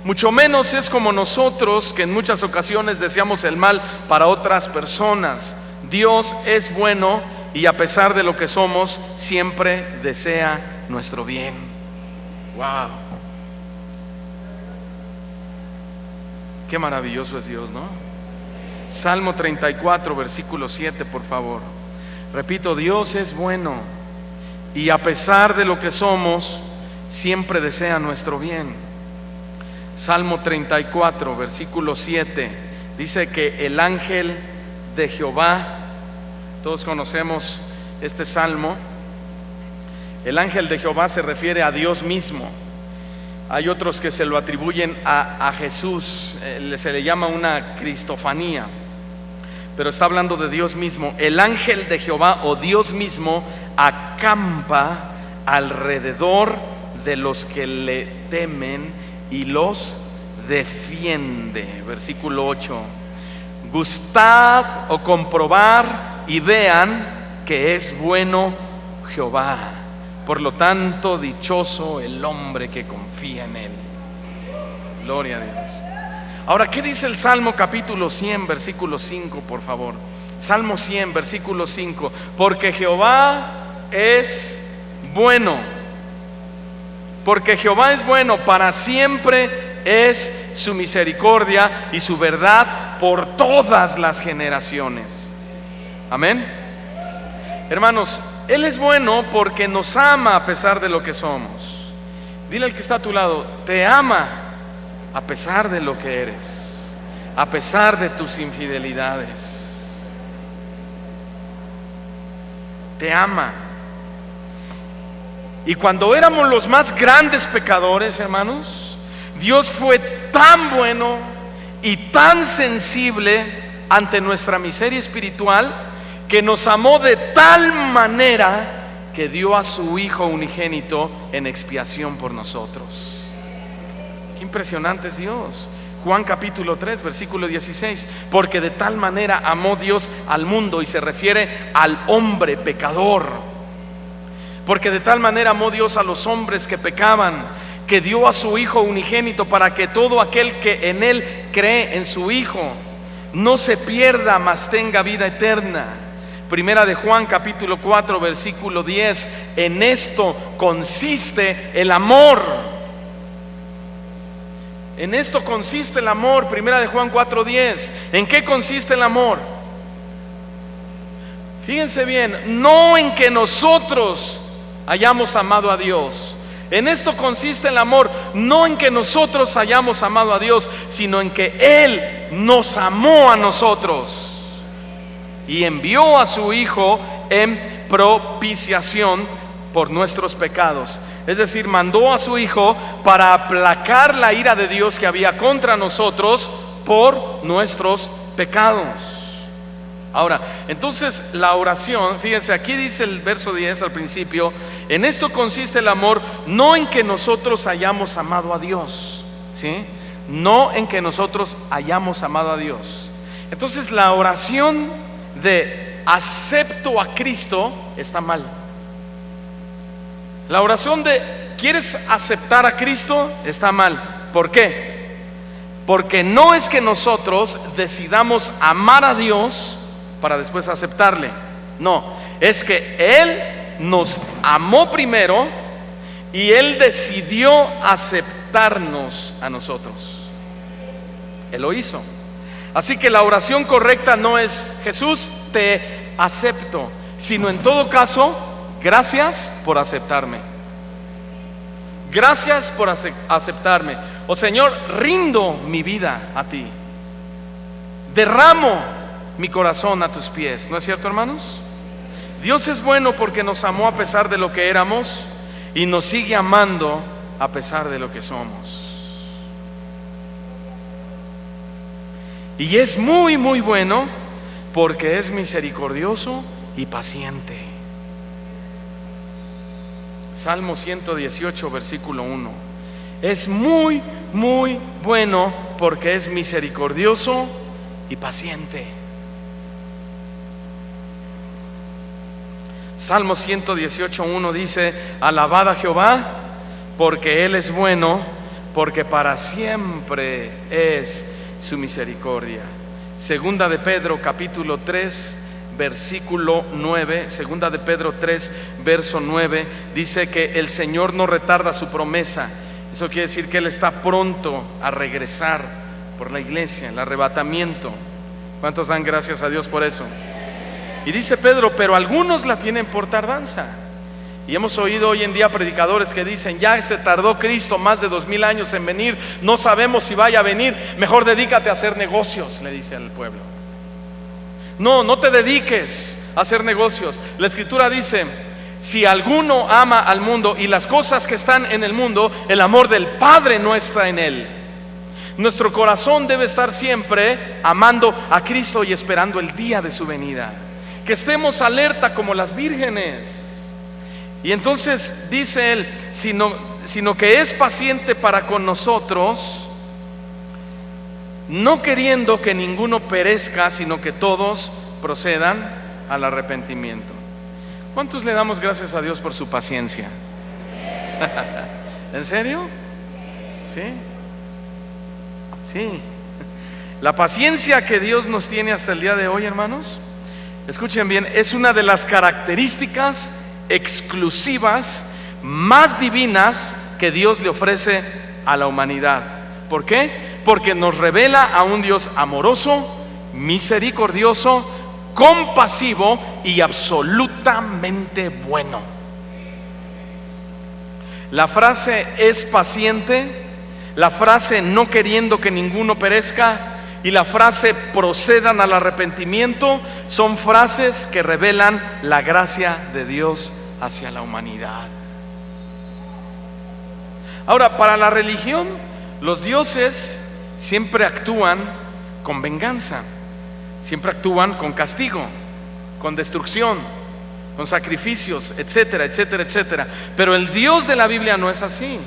Mucho menos es como nosotros, que en muchas ocasiones deseamos el mal para otras personas. Dios es bueno y a pesar de lo que somos, siempre desea nuestro bien. Wow. Qué maravilloso es Dios, ¿no? Salmo 34, versículo 7, por favor. Repito, Dios es bueno y a pesar de lo que somos, siempre desea nuestro bien. Salmo 34, versículo 7, dice que el ángel de Jehová, todos conocemos este salmo, el ángel de Jehová se refiere a Dios mismo. Hay otros que se lo atribuyen a Jesús, se le llama una cristofanía, pero está hablando de Dios mismo. El ángel de Jehová o Dios mismo acampa alrededor de los que le temen y los defiende. Versículo 8, gustad o comprobar y vean que es bueno Jehová, por lo tanto dichoso el hombre que confía en Él. Gloria a Dios. Ahora, ¿qué dice el Salmo capítulo 100, versículo 5, por favor? Salmo 100, versículo 5, porque Jehová es bueno. Porque Jehová es bueno, para siempre es su misericordia y su verdad por todas las generaciones. Amén. Hermanos, Él es bueno porque nos ama a pesar de lo que somos. Dile al que está a tu lado, te ama a pesar de lo que eres, a pesar de tus infidelidades. te ama. Y cuando éramos los más grandes pecadores, hermanos, Dios fue tan bueno y tan sensible ante nuestra miseria espiritual, que nos amó de tal manera que dio a su Hijo unigénito en expiación por nosotros. Qué impresionante es Dios. Juan capítulo 3 versículo 16, porque de tal manera amó Dios al mundo, y se refiere al hombre pecador. Porque de tal manera amó Dios a los hombres que pecaban, que dio a su Hijo unigénito, para que todo aquel que en Él cree, en su Hijo, no se pierda, mas tenga vida eterna. Primera de Juan capítulo 4 versículo 10, en esto consiste el amor. En esto consiste el amor. Primera de Juan 4:10. ¿En qué consiste el amor? Fíjense bien, no en que nosotros hayamos amado a Dios. En esto consiste el amor, no en que nosotros hayamos amado a Dios, sino en que Él nos amó a nosotros y envió a su Hijo en propiciación por nuestros pecados. Es decir, mandó a su Hijo para aplacar la ira de Dios que había contra nosotros por nuestros pecados. Ahora, entonces la oración, fíjense, aquí dice el verso 10 al principio: en esto consiste el amor, no en que nosotros hayamos amado a Dios, ¿sí? No en que nosotros hayamos amado a Dios. Entonces la oración de acepto a Cristo está mal. La oración de ¿quieres aceptar a Cristo? Está mal. ¿Por qué? Porque no es que nosotros decidamos amar a Dios para después aceptarle. No, es que Él nos amó primero y Él decidió aceptarnos a nosotros. Él lo hizo. Así que la oración correcta no es Jesús, te acepto, sino en todo caso, gracias por aceptarme. Gracias por aceptarme. Oh Señor, rindo mi vida a ti. Derramo mi corazón a tus pies. ¿No es cierto, hermanos? Dios es bueno porque nos amó a pesar de lo que éramos y nos sigue amando a pesar de lo que somos. Y es muy, muy bueno porque es misericordioso y paciente. Salmo 118 versículo 1. Es muy, muy bueno porque es misericordioso y paciente. Salmo 118:1 dice: alabad a Jehová porque Él es bueno, porque para siempre es su misericordia. Segunda de Pedro capítulo 3 versículo 9, segunda de Pedro 3 verso 9, dice que el Señor no retarda su promesa. Eso quiere decir que Él está pronto a regresar por la iglesia, el arrebatamiento. ¿Cuántos dan gracias a Dios por eso? Y dice Pedro, pero algunos la tienen por tardanza. Y hemos oído hoy en día predicadores que dicen: ya se tardó Cristo más de 2000 años en venir, no sabemos si vaya a venir, mejor dedícate a hacer negocios, le dice al pueblo. No, no te dediques a hacer negocios. La Escritura dice: si alguno ama al mundo y las cosas que están en el mundo, el amor del Padre no está en él. Nuestro corazón debe estar siempre amando a Cristo y esperando el día de su venida. Que estemos alerta como las vírgenes. Y entonces dice él, sino que es paciente para con nosotros, no queriendo que ninguno perezca, sino que todos procedan al arrepentimiento. ¿Cuántos le damos gracias a Dios por su paciencia? ¿En serio? Sí. Sí. La paciencia que Dios nos tiene hasta el día de hoy, hermanos, escuchen bien, es una de las características exclusivas más divinas que Dios le ofrece a la humanidad. ¿Por qué? Porque nos revela a un Dios amoroso, misericordioso, compasivo y absolutamente bueno. La frase es paciente, la frase no queriendo que ninguno perezca y la frase procedan al arrepentimiento son frases que revelan la gracia de Dios hacia la humanidad. Ahora, para la religión, los dioses siempre actúan con venganza, siempre actúan con castigo, con destrucción, con sacrificios, etcétera, etcétera, etcétera. Pero el Dios de la Biblia no es así.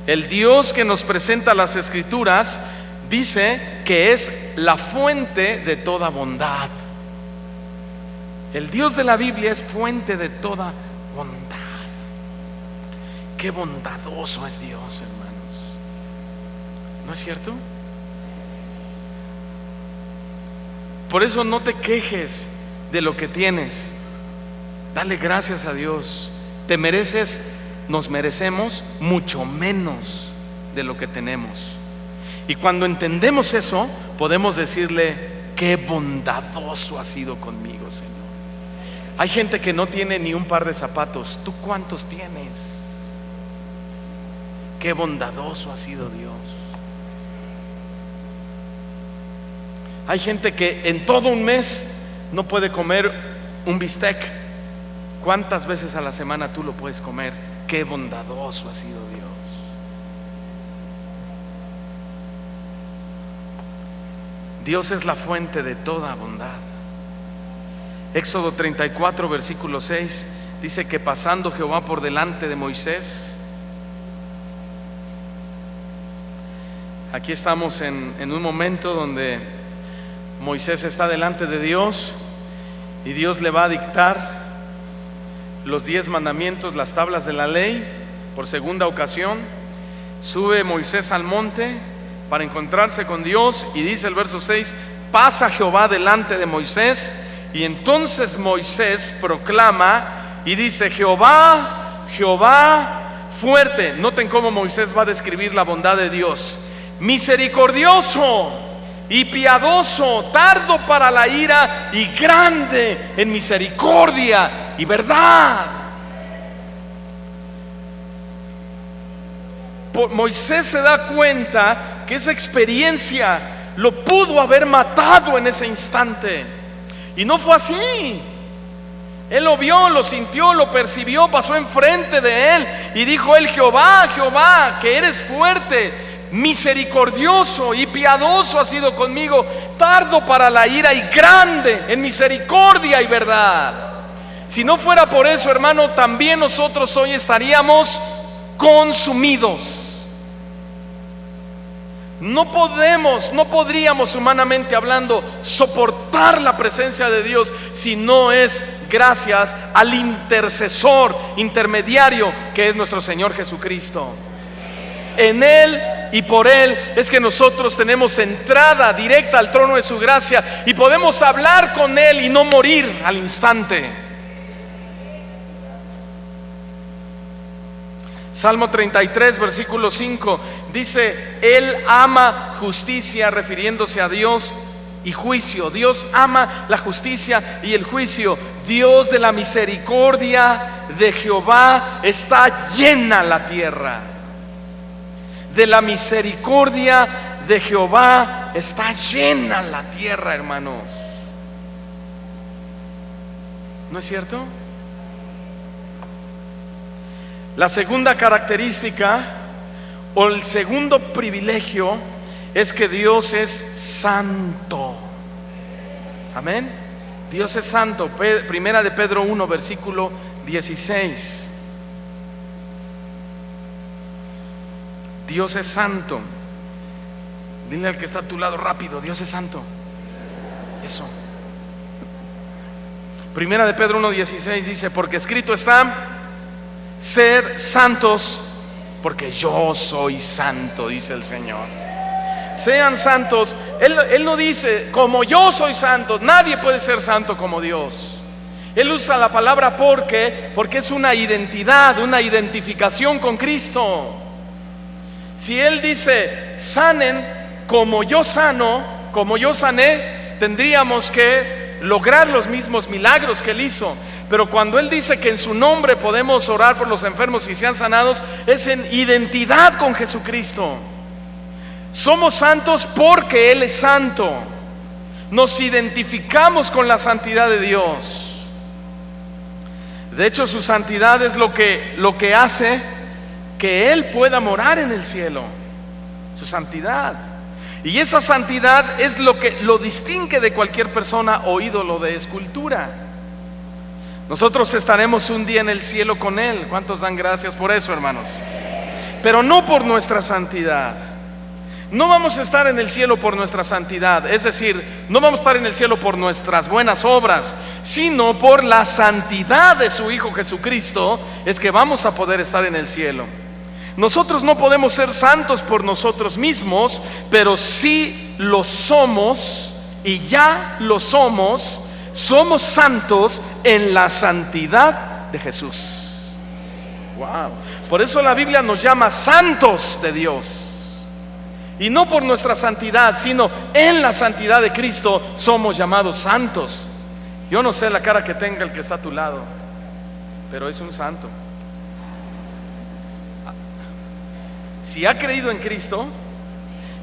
El Dios que nos presenta las Escrituras dice que es la fuente de toda bondad. El Dios de la Biblia es fuente de toda bondad. Qué bondadoso es Dios, hermanos. ¿No es cierto? Por eso no te quejes de lo que tienes. Dale gracias a Dios. Nos merecemos mucho menos de lo que tenemos. Y cuando entendemos eso, podemos decirle: qué bondadoso ha sido conmigo, Señor. Hay gente que no tiene ni un par de zapatos. ¿Tú cuántos tienes? Qué bondadoso ha sido Dios. Hay gente que en todo un mes no puede comer un bistec. ¿Cuántas veces a la semana tú lo puedes comer? Qué bondadoso ha sido Dios. Dios es la fuente de toda bondad. Éxodo 34, versículo 6 dice que pasando Jehová por delante de Moisés. Aquí estamos en un momento donde Moisés está delante de Dios y Dios le va a dictar los 10 mandamientos, las tablas de la ley, por segunda ocasión. Sube Moisés al monte para encontrarse con Dios y dice el verso 6: pasa Jehová delante de Moisés, y entonces Moisés proclama y dice: Jehová, Jehová fuerte. Noten cómo Moisés va a describir la bondad de Dios: misericordioso y piadoso, tardo para la ira y grande en misericordia y verdad. Moisés se da cuenta que esa experiencia lo pudo haber matado en ese instante, y no fue así. Él lo vio, lo sintió, lo percibió, pasó enfrente de él y dijo él: Jehová, Jehová, que eres fuerte, misericordioso y piadoso has sido conmigo, tardo para la ira y grande en misericordia y verdad. Si no fuera por eso, hermano, también nosotros hoy estaríamos consumidos. No podríamos humanamente hablando soportar la presencia de Dios si no es gracias al intercesor, intermediario, que es nuestro Señor Jesucristo. En Él y por Él es que nosotros tenemos entrada directa al trono de su gracia y podemos hablar con Él y no morir al instante. Salmo 33, versículo 5 dice: Él ama justicia, refiriéndose a Dios, y juicio. Dios ama la justicia y el juicio. Dios de la misericordia de Jehová está llena la tierra. De la misericordia de Jehová está llena la tierra, hermanos. ¿No es cierto? La segunda característica o el segundo privilegio es que Dios es santo. Amén. Dios es santo. Primera de Pedro 1, versículo 16. Dios es santo. Dile al que está a tu lado rápido: Dios es santo. Eso. Primera de Pedro 1:16 dice: porque escrito está: sed santos, porque yo soy santo, dice el Señor. Sean santos. Él no dice: como yo soy santo. Nadie puede ser santo como Dios. Él usa la palabra porque es una identidad, una identificación con Cristo. Si Él dice: sanen como yo sano, como yo sané, tendríamos que lograr los mismos milagros que Él hizo. Pero cuando Él dice que en su nombre podemos orar por los enfermos y sean sanados, es en identidad con Jesucristo. Somos santos porque Él es santo. Nos identificamos con la santidad de Dios. De hecho, su santidad es lo que hace que Él pueda morar en el cielo. Su santidad. Y esa santidad es lo que lo distingue de cualquier persona o ídolo de escultura. Nosotros estaremos un día en el cielo con Él. ¿Cuántos dan gracias por eso, hermanos? Pero no por nuestra santidad. No vamos a estar en el cielo por nuestra santidad, es decir, no vamos a estar en el cielo por nuestras buenas obras, sino por la santidad de su Hijo Jesucristo, es que vamos a poder estar en el cielo. Nosotros no podemos ser santos por nosotros mismos, pero sí lo somos, y ya lo somos. Somos santos en la santidad de Jesús. Wow. Por eso la Biblia nos llama santos de Dios. Y no por nuestra santidad, sino en la santidad de Cristo somos llamados santos. Yo no sé la cara que tenga el que está a tu lado, pero es un santo. Si ha creído en Cristo,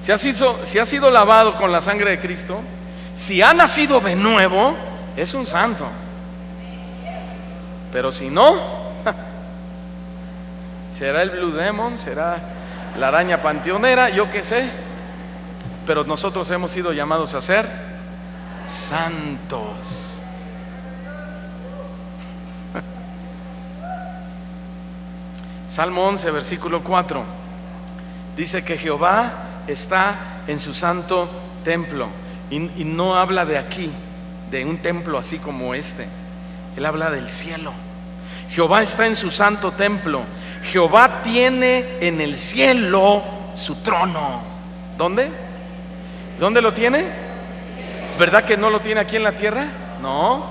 si ha sido lavado con la sangre de Cristo, si ha nacido de nuevo, es un santo. Pero si no, será el Blue Demon, será la araña panteonera, yo qué sé. Pero nosotros hemos sido llamados a ser santos. Salmo 11, versículo 4 dice que Jehová está en su santo templo. Y no habla de aquí, de un templo así como este. Él habla del cielo. Jehová está en su santo templo. Jehová tiene en el cielo su trono. ¿Dónde? ¿Dónde lo tiene? ¿Verdad que no lo tiene aquí en la tierra? No,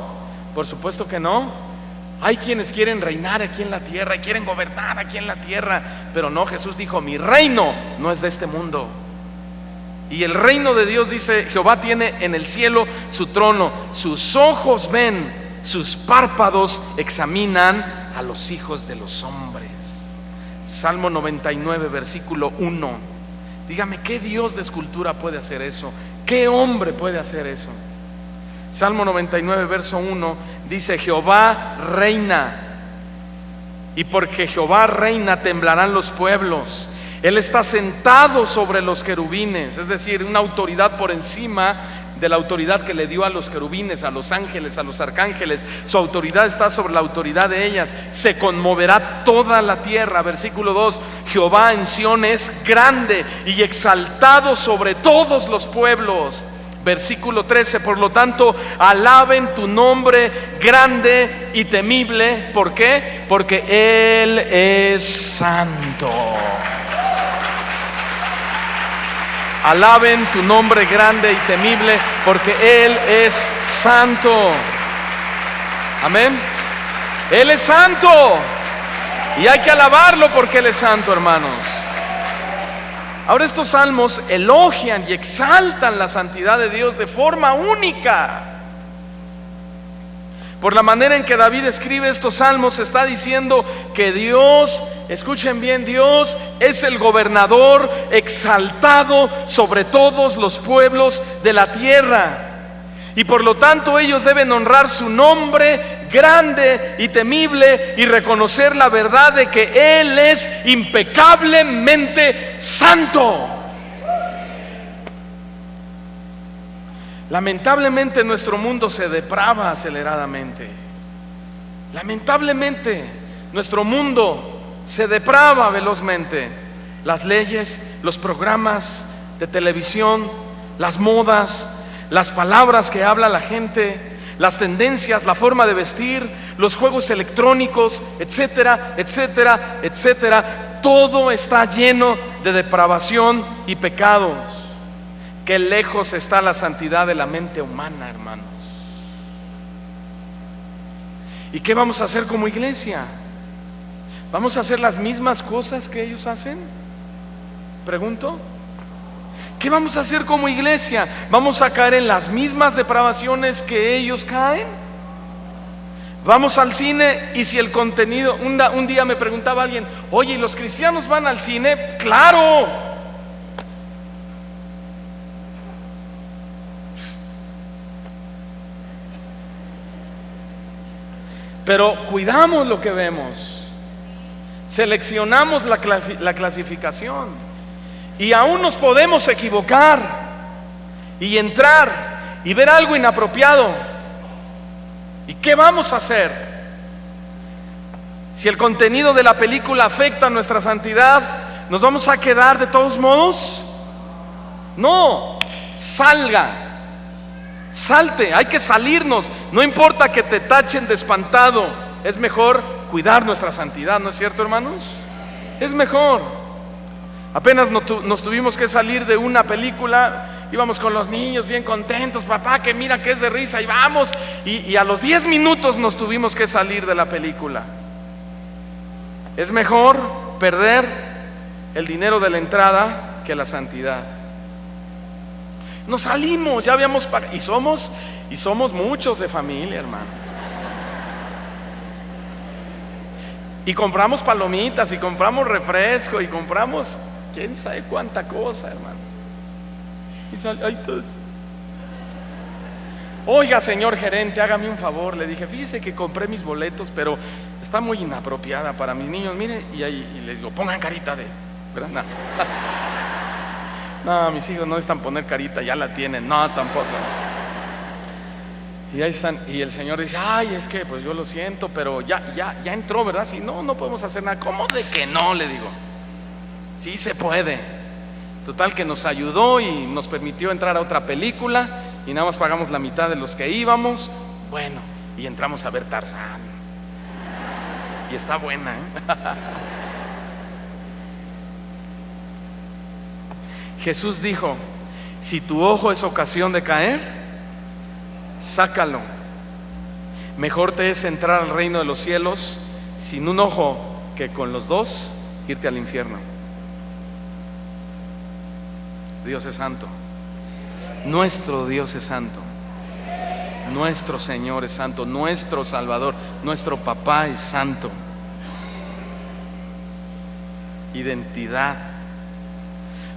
por supuesto que no. Hay quienes quieren reinar aquí en la tierra y quieren gobernar aquí en la tierra, pero no, Jesús dijo: mi reino no es de este mundo. Y el reino de Dios, dice, Jehová tiene en el cielo su trono. Sus ojos ven, sus párpados examinan a los hijos de los hombres. Salmo 99, versículo 1. Dígame, ¿qué Dios de escultura puede hacer eso? ¿Qué hombre puede hacer eso? Salmo 99, verso 1 dice: Jehová reina, y porque Jehová reina temblarán los pueblos. Él está sentado sobre los querubines, es decir, una autoridad por encima de la autoridad que le dio a los querubines, a los ángeles, a los arcángeles. Su autoridad está sobre la autoridad de ellas. Se conmoverá toda la tierra. Versículo 2: Jehová en Sión es grande y exaltado sobre todos los pueblos. Versículo 13: por lo tanto, alaben tu nombre grande y temible. ¿Por qué? Porque Él es santo. Alaben tu nombre grande y temible, porque Él es santo. Amén. Él es santo y hay que alabarlo porque Él es santo, hermanos. Ahora, estos salmos elogian y exaltan la santidad de Dios de forma única. Por la manera en que David escribe estos salmos, está diciendo que Dios, escuchen bien, Dios es el gobernador exaltado sobre todos los pueblos de la tierra. Y por lo tanto ellos deben honrar su nombre grande y temible y reconocer la verdad de que Él es impecablemente santo. Lamentablemente nuestro mundo se deprava aceleradamente. Lamentablemente nuestro mundo se deprava velozmente. Las leyes, los programas de televisión, las modas, las palabras que habla la gente, las tendencias, la forma de vestir, los juegos electrónicos, etcétera, etcétera, etcétera. Todo está lleno de depravación y pecados. Qué lejos está la santidad de la mente humana, hermanos. ¿Y qué vamos a hacer como iglesia? ¿Vamos a hacer las mismas cosas que ellos hacen? Pregunto. ¿Qué vamos a hacer como iglesia? ¿Vamos a caer en las mismas depravaciones que ellos caen? Vamos al cine y si el contenido... Un día me preguntaba alguien: oye, ¿y los cristianos van al cine? ¡Claro! pero cuidamos lo que vemos, seleccionamos la clasificación, y aún nos podemos equivocar y entrar y ver algo inapropiado. ¿Y qué vamos a hacer? Si el contenido de la película afecta a nuestra santidad, ¿nos vamos a quedar de todos modos? No, salte, hay que salirnos. No importa que te tachen de espantado, es mejor cuidar nuestra santidad, ¿no es cierto, hermanos? Es mejor. Apenas nos tuvimos que salir de una película, íbamos con los niños bien contentos, papá, que mira que es de risa, y vamos, y a los 10 minutos nos tuvimos que salir de la película. Es mejor perder el dinero de la entrada que la santidad. Nos salimos, ya habíamos pagado, y somos muchos de familia, hermano. Y compramos palomitas, y compramos refresco, y compramos quién sabe cuánta cosa, hermano. Y ahí todos. Oiga, señor gerente, hágame un favor. Le dije, fíjese que compré mis boletos, pero está muy inapropiada para mis niños. Mire, y les digo, pongan carita de, ¿verdad? No, mis hijos no necesitan poner carita, ya la tienen. No, tampoco. Y ahí están, y el Señor dice, ay, es que pues yo lo siento, pero ya entró, ¿verdad? Si no, no podemos hacer nada. ¿Cómo de que no? Le digo, sí se puede. Total que nos ayudó y nos permitió entrar a otra película, y nada más pagamos la mitad de los que íbamos. Bueno, y entramos a ver Tarzán, y está buena, ¿eh? Jesús dijo, si tu ojo es ocasión de caer, sácalo. Mejor te es entrar al reino de los cielos sin un ojo que con los dos irte al infierno. Dios es santo. Nuestro Dios es santo. Nuestro Señor es santo. Nuestro Salvador, nuestro papá es santo. Identidad.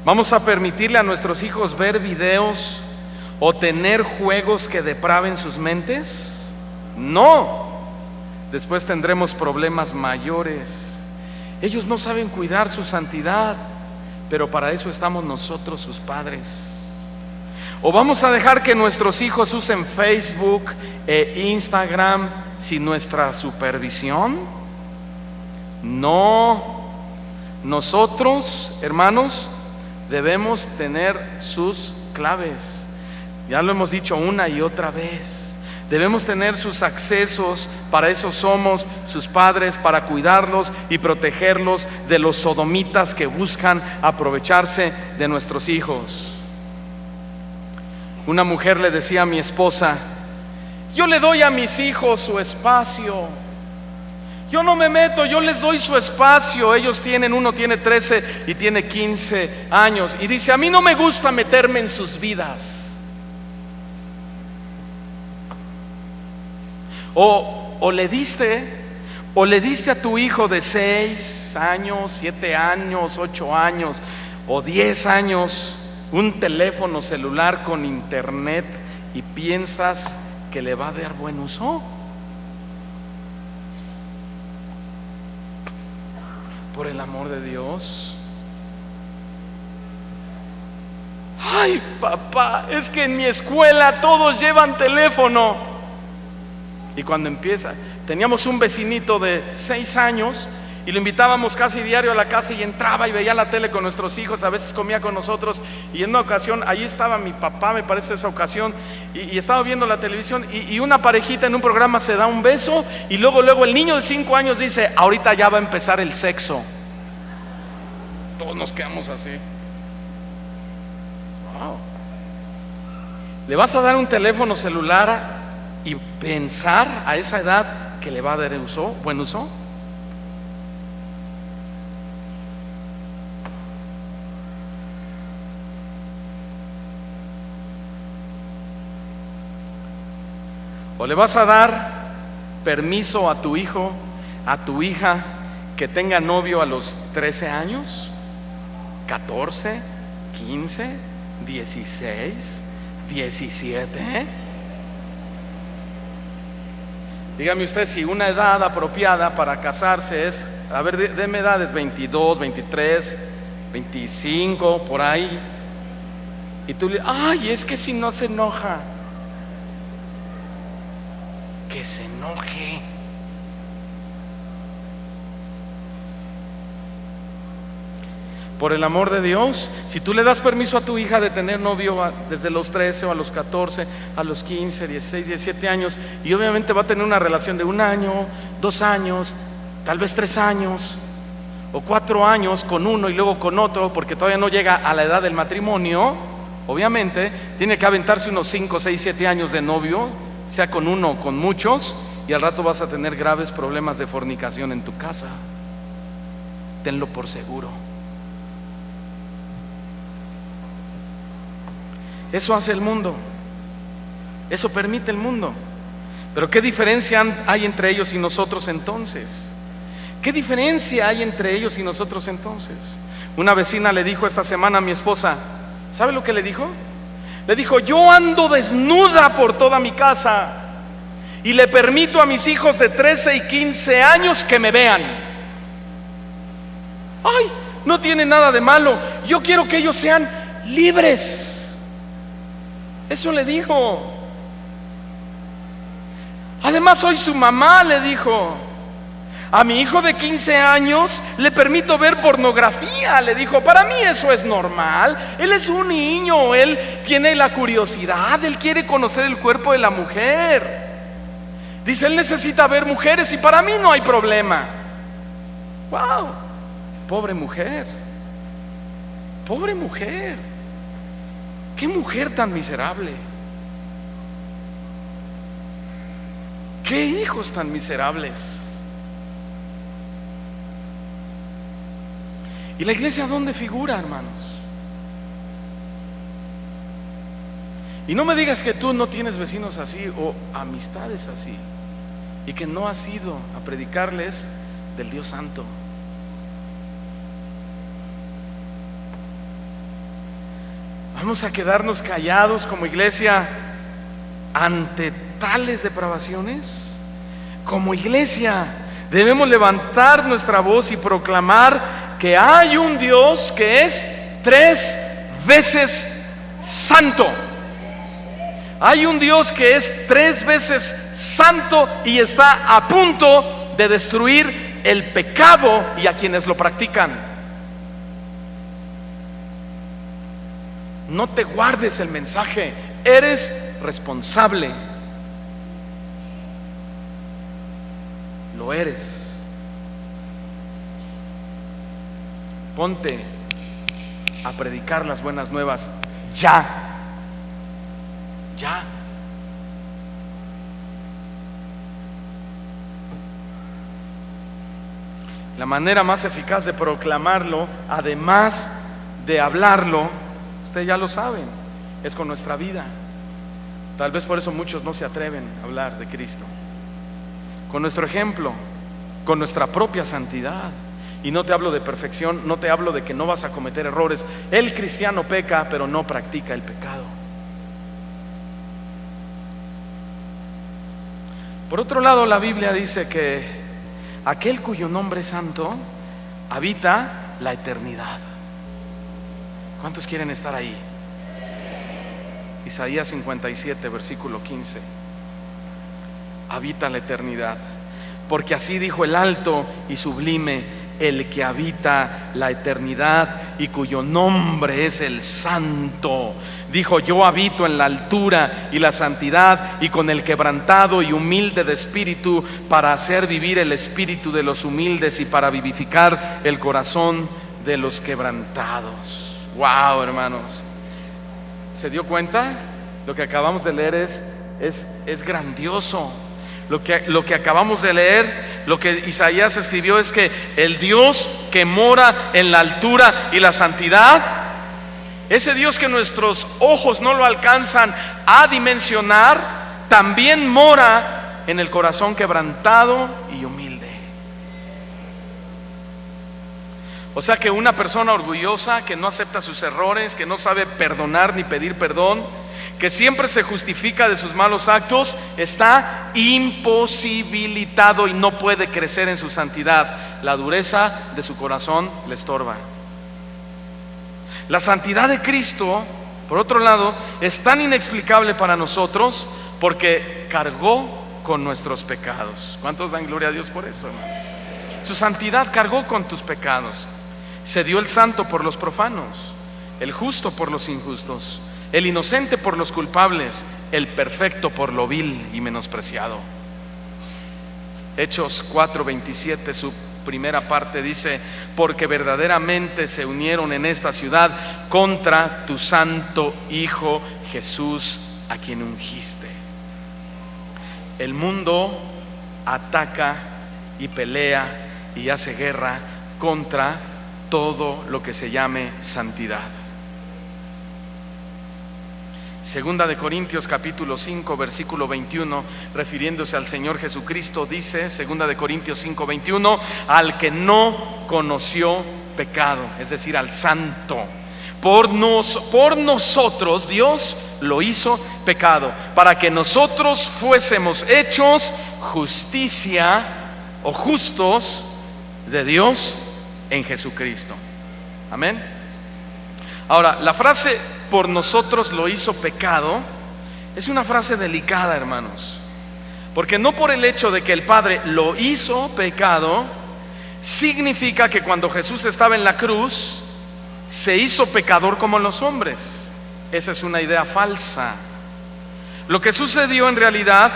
¿Vamos a permitirle a nuestros hijos ver videos o tener juegos que depraven sus mentes? No. Después tendremos problemas mayores. Ellos no saben cuidar su santidad, pero para eso estamos nosotros, sus padres. ¿O vamos a dejar que nuestros hijos usen Facebook e Instagram sin nuestra supervisión? No. Nosotros, hermanos, debemos tener sus claves. Ya lo hemos dicho una y otra vez. Debemos tener sus accesos. Para eso somos sus padres, para cuidarlos y protegerlos de los sodomitas que buscan aprovecharse de nuestros hijos. Una mujer le decía a mi esposa, yo le doy a mis hijos su espacio. Yo no me meto, yo les doy su espacio. Uno tiene 13 y tiene 15 años. Y dice, a mí no me gusta meterme en sus vidas. O le diste a tu hijo de 6 años, 7 años, 8 años o 10 años un teléfono celular con internet y piensas que le va a dar buen uso. Por el amor de Dios. Ay, papá, es que en mi escuela todos llevan teléfono. Y cuando empieza, teníamos un vecinito de 6 años y lo invitábamos casi diario a la casa, y entraba y veía la tele con nuestros hijos, a veces comía con nosotros. Y en una ocasión, allí estaba mi papá, me parece esa ocasión, y estaba viendo la televisión, y una parejita en un programa se da un beso, y luego el niño de 5 años dice, ahorita ya va a empezar el sexo. Todos nos quedamos así. Wow. ¿Le vas a dar un teléfono celular y pensar a esa edad que le va a dar buen uso? ¿O le vas a dar permiso a tu hijo, a tu hija, que tenga novio a los 13 años, 14, 15, 16, 17? Dígame usted si una edad apropiada para casarse es, a ver, deme edades, 22, 23, 25, por ahí. Y tú le, ay, es que si no se enoja. Que se enoje. Por el amor de Dios, si tú le das permiso a tu hija de tener novio desde los 13 o a los 14, a los 15, 16, 17 años, y obviamente va a tener una relación de 1 año, 2 años, tal vez 3 años o 4 años con uno y luego con otro, porque todavía no llega a la edad del matrimonio, obviamente tiene que aventarse unos 5, 6, 7 años de novio, sea con uno o con muchos, y al rato vas a tener graves problemas de fornicación en tu casa. Tenlo por seguro. Eso hace el mundo, eso permite el mundo. Pero ¿qué diferencia hay entre ellos y nosotros entonces? ¿Qué diferencia hay entre ellos y nosotros entonces? Una vecina le dijo esta semana a mi esposa, ¿sabe lo que le dijo? Le dijo, yo ando desnuda por toda mi casa y le permito a mis hijos de 13 y 15 años que me vean. Ay, no tiene nada de malo, yo quiero que ellos sean libres. Eso le dijo. Además soy su mamá, le dijo. A mi hijo de 15 años le permito ver pornografía, le dijo. Para mí eso es normal. Él es un niño, él tiene la curiosidad, él quiere conocer el cuerpo de la mujer. Dice, él necesita ver mujeres y para mí no hay problema. Wow, pobre mujer. Pobre mujer. ¡Qué mujer tan miserable! ¡Qué hijos tan miserables! ¿Y la iglesia dónde figura, hermanos? Y no me digas que tú no tienes vecinos así o amistades así y que no has ido a predicarles del Dios Santo. ¿Vamos a quedarnos callados como iglesia ante tales depravaciones? Como iglesia debemos levantar nuestra voz y proclamar que hay un Dios que es 3 veces santo. Hay un Dios que es 3 veces santo y está a punto de destruir el pecado y a quienes lo practican. No te guardes el mensaje, eres responsable. Lo eres. Ponte a predicar las buenas nuevas ya. Ya. La manera más eficaz de proclamarlo, además de hablarlo, ustedes ya lo saben, es con nuestra vida. Tal vez por eso muchos no se atreven a hablar de Cristo. Con nuestro ejemplo, con nuestra propia santidad. Y no te hablo de perfección, no te hablo de que no vas a cometer errores. El cristiano peca, pero no practica el pecado. Por otro lado, la Biblia dice que aquel cuyo nombre es santo habita la eternidad. ¿Cuántos quieren estar ahí? Isaías 57, versículo 15. Habita la eternidad, porque así dijo el alto y sublime, el que habita la eternidad y cuyo nombre es el Santo. Dijo, yo habito en la altura y la santidad y con el quebrantado y humilde de espíritu, para hacer vivir el espíritu de los humildes y para vivificar el corazón de los quebrantados. Wow, hermanos, ¿se dio cuenta? Lo que acabamos de leer es grandioso. Lo que acabamos de leer, lo que Isaías escribió, es que el Dios que mora en la altura y la santidad, ese Dios que nuestros ojos no lo alcanzan a dimensionar, también mora en el corazón quebrantado y humilde. O sea que una persona orgullosa, que no acepta sus errores, que no sabe perdonar ni pedir perdón, que siempre se justifica de sus malos actos, está imposibilitado y no puede crecer en su santidad. La dureza de su corazón le estorba. La santidad de Cristo, por otro lado, es tan inexplicable para nosotros porque cargó con nuestros pecados. ¿Cuántos dan gloria a Dios por eso, hermano? Su santidad cargó con tus pecados. Se dio el santo por los profanos, el justo por los injustos, el inocente por los culpables, el perfecto por lo vil y menospreciado. Hechos 4:27, su primera parte dice: porque verdaderamente se unieron en esta ciudad contra tu santo Hijo Jesús, a quien ungiste. El mundo ataca y pelea y hace guerra contra todo lo que se llame santidad. Segunda de Corintios capítulo 5 versículo 21, refiriéndose al Señor Jesucristo, dice, segunda de Corintios 5:21, al que no conoció pecado, es decir, al santo, por nosotros Dios lo hizo pecado, para que nosotros fuésemos hechos justicia o justos de Dios en Jesucristo. Amén. Ahora, la frase por nosotros lo hizo pecado es una frase delicada, hermanos, porque no por el hecho de que el Padre lo hizo pecado significa que cuando Jesús estaba en la cruz se hizo pecador como los hombres. Esa es una idea falsa. Lo que sucedió en realidad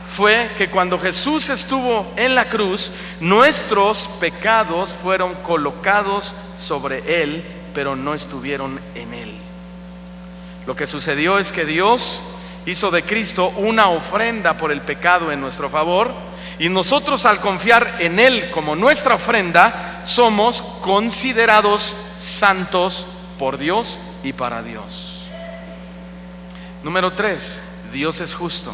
fue que cuando Jesús estuvo en la cruz, nuestros pecados fueron colocados sobre Él, pero no estuvieron en Él. Lo que sucedió es que Dios hizo de Cristo una ofrenda por el pecado en nuestro favor, y nosotros, al confiar en Él como nuestra ofrenda, somos considerados santos por Dios y para Dios. Número 3, Dios es justo.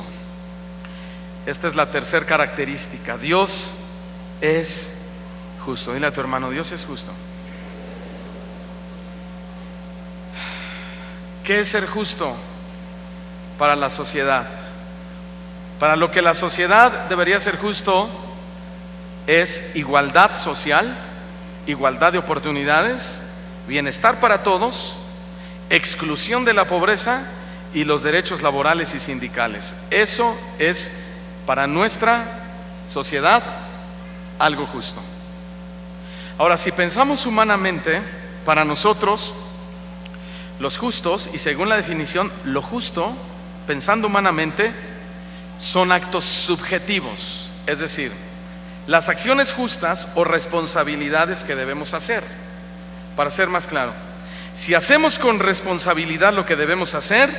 Esta es la tercera característica. Dios es justo. Dile a tu hermano: Dios es justo. ¿Qué es ser justo para la sociedad? Para lo que la sociedad debería ser justo es igualdad social, igualdad de oportunidades, bienestar para todos, exclusión de la pobreza y los derechos laborales y sindicales. Eso es para nuestra sociedad algo justo. Ahora, si pensamos humanamente, para nosotros los justos, y según la definición, lo justo, pensando humanamente, son actos subjetivos, es decir, las acciones justas o responsabilidades que debemos hacer. Para ser más claro, si hacemos con responsabilidad lo que debemos hacer,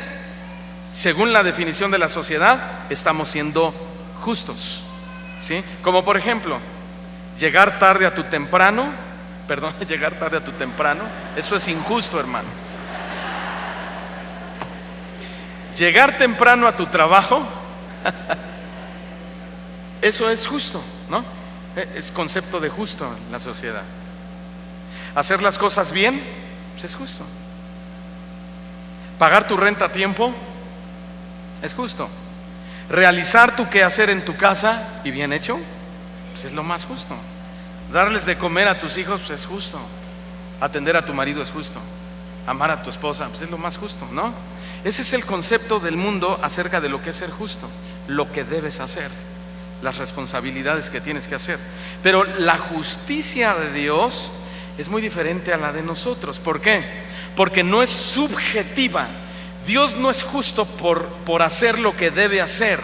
según la definición de la sociedad, estamos siendo justos, ¿sí? Como por ejemplo, llegar tarde a tu temprano, eso es injusto, hermano. Llegar temprano a tu trabajo, eso es justo, ¿no? Es concepto de justo en la sociedad. Hacer las cosas bien, pues es justo. Pagar tu renta a tiempo, es justo. Realizar tu quehacer en tu casa y bien hecho, pues es lo más justo. Darles de comer a tus hijos, pues es justo. Atender a tu marido es justo. Amar a tu esposa, pues es lo más justo, ¿no? Ese es el concepto del mundo acerca de lo que es ser justo, lo que debes hacer, las responsabilidades que tienes que hacer. Pero la justicia de Dios es muy diferente a la de nosotros. ¿Por qué? Porque no es subjetiva. Dios no es justo por hacer lo que debe hacer.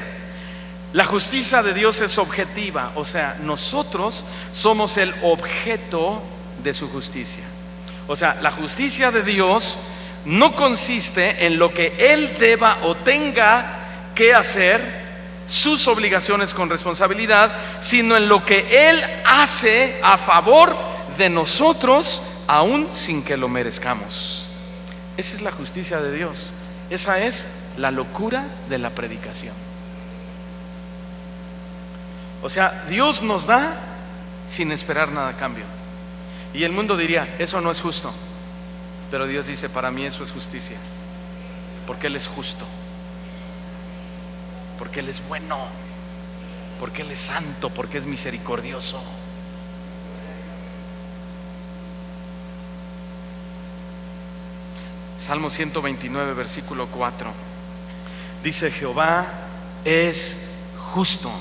La justicia de Dios es objetiva, o sea, nosotros somos el objeto de su justicia. O sea, la justicia de Dios no consiste en lo que Él deba o tenga que hacer, sus obligaciones con responsabilidad, sino en lo que Él hace a favor de nosotros, aún sin que lo merezcamos. Esa es la justicia de Dios. Esa es la locura de la predicación. O sea, Dios nos da sin esperar nada a cambio. Y el mundo diría: eso no es justo. Pero Dios dice: para mí eso es justicia, porque Él es justo. porque Él es bueno, porque Él es santo, porque es misericordioso. Salmo 129, versículo 4. Dice: Jehová es justo.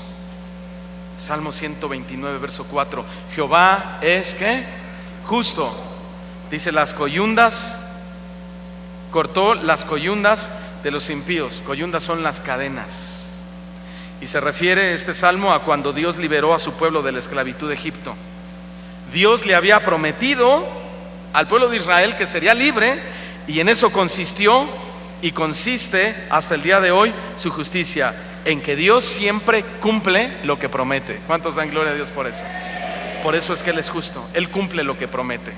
Salmo 129, verso 4. Jehová es ¿qué? Justo. Dice: las coyundas, cortó las coyundas de los impíos. Coyundas son las cadenas. Y se refiere este salmo a cuando Dios liberó a su pueblo de la esclavitud de Egipto. Dios le había prometido al pueblo de Israel que sería libre, y en eso consistió y consiste hasta el día de hoy su justicia, en que Dios siempre cumple lo que promete. ¿Cuántos dan gloria a Dios por eso? Por eso es que Él es justo, Él cumple lo que promete.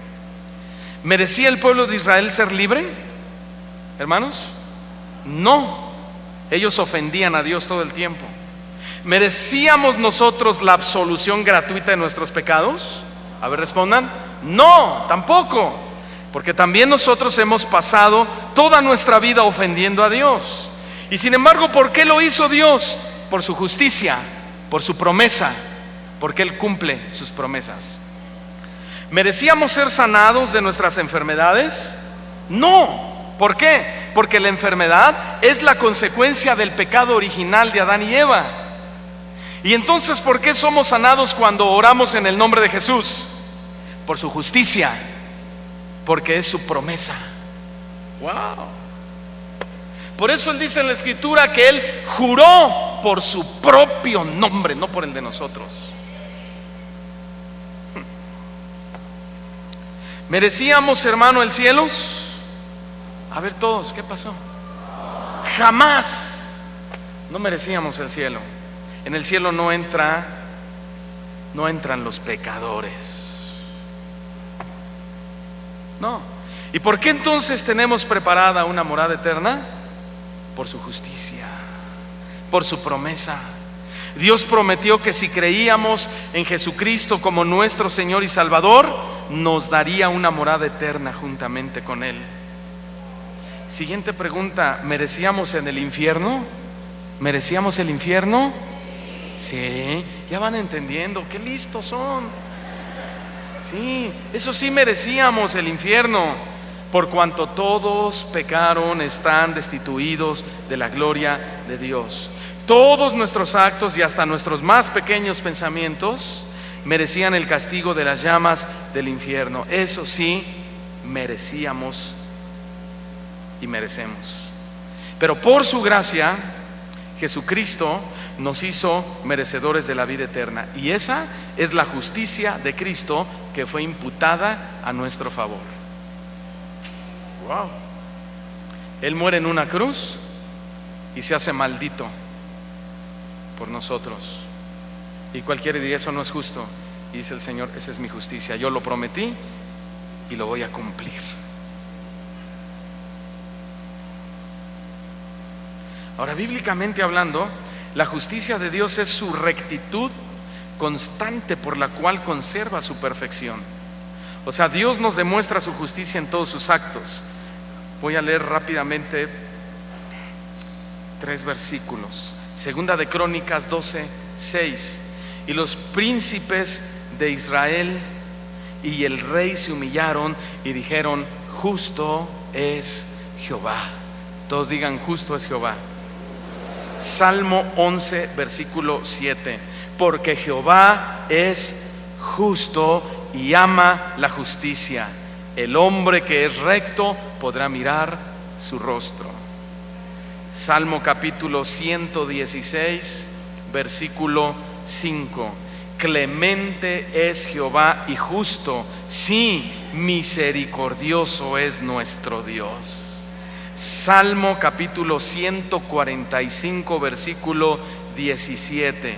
¿Merecía el pueblo de Israel ser libre, hermanos? No, ellos ofendían a Dios todo el tiempo. ¿Merecíamos nosotros la absolución gratuita de nuestros pecados? A ver, respondan. No, tampoco, porque también nosotros hemos pasado toda nuestra vida ofendiendo a Dios. Y sin embargo, ¿por qué lo hizo Dios? Por su justicia, por su promesa, porque Él cumple sus promesas. ¿Merecíamos ser sanados de nuestras enfermedades? No. ¿Por qué? Porque la enfermedad es la consecuencia del pecado original de Adán y Eva. Y entonces, ¿por qué somos sanados cuando oramos en el nombre de Jesús? Por su justicia, porque es su promesa. Wow. Por eso Él dice en la Escritura que Él juró por su propio nombre, no por el de nosotros. ¿Merecíamos, hermano, el cielo? A ver todos, ¿qué pasó? Jamás. No merecíamos el cielo. En el cielo no entran los pecadores. No. ¿Y por qué entonces tenemos preparada una morada eterna? Por su justicia, por su promesa. Dios prometió que si creíamos en Jesucristo como nuestro Señor y Salvador, nos daría una morada eterna juntamente con Él. Siguiente pregunta: ¿merecíamos en el infierno? ¿Merecíamos el infierno? Sí, ya van entendiendo, qué listos son. Sí, eso sí merecíamos el infierno, por cuanto todos pecaron, están destituidos de la gloria de Dios. Todos nuestros actos y hasta nuestros más pequeños pensamientos merecían el castigo de las llamas del infierno. Eso sí merecíamos y merecemos. Pero por su gracia, Jesucristo nos hizo merecedores de la vida eterna, y esa es la justicia de Cristo que fue imputada a nuestro favor. Wow. Él muere en una cruz y se hace maldito por nosotros. Y cualquiera diría: eso no es justo. Y dice el Señor: esa es mi justicia, yo lo prometí y lo voy a cumplir. Ahora, bíblicamente hablando, la justicia de Dios es su rectitud constante por la cual conserva su perfección. O sea, Dios nos demuestra su justicia en todos sus actos. Voy a leer rápidamente 3 versículos. Segunda de Crónicas 12:6. Y los príncipes de Israel y el rey se humillaron y dijeron: justo es Jehová. Todos digan: justo es Jehová. Salmo 11, versículo 7. Porque Jehová es justo y ama la justicia. El hombre que es recto podrá mirar su rostro. Salmo capítulo 116, versículo 5. Clemente es Jehová y justo, sí, misericordioso es nuestro Dios. Salmo capítulo 145, versículo 17.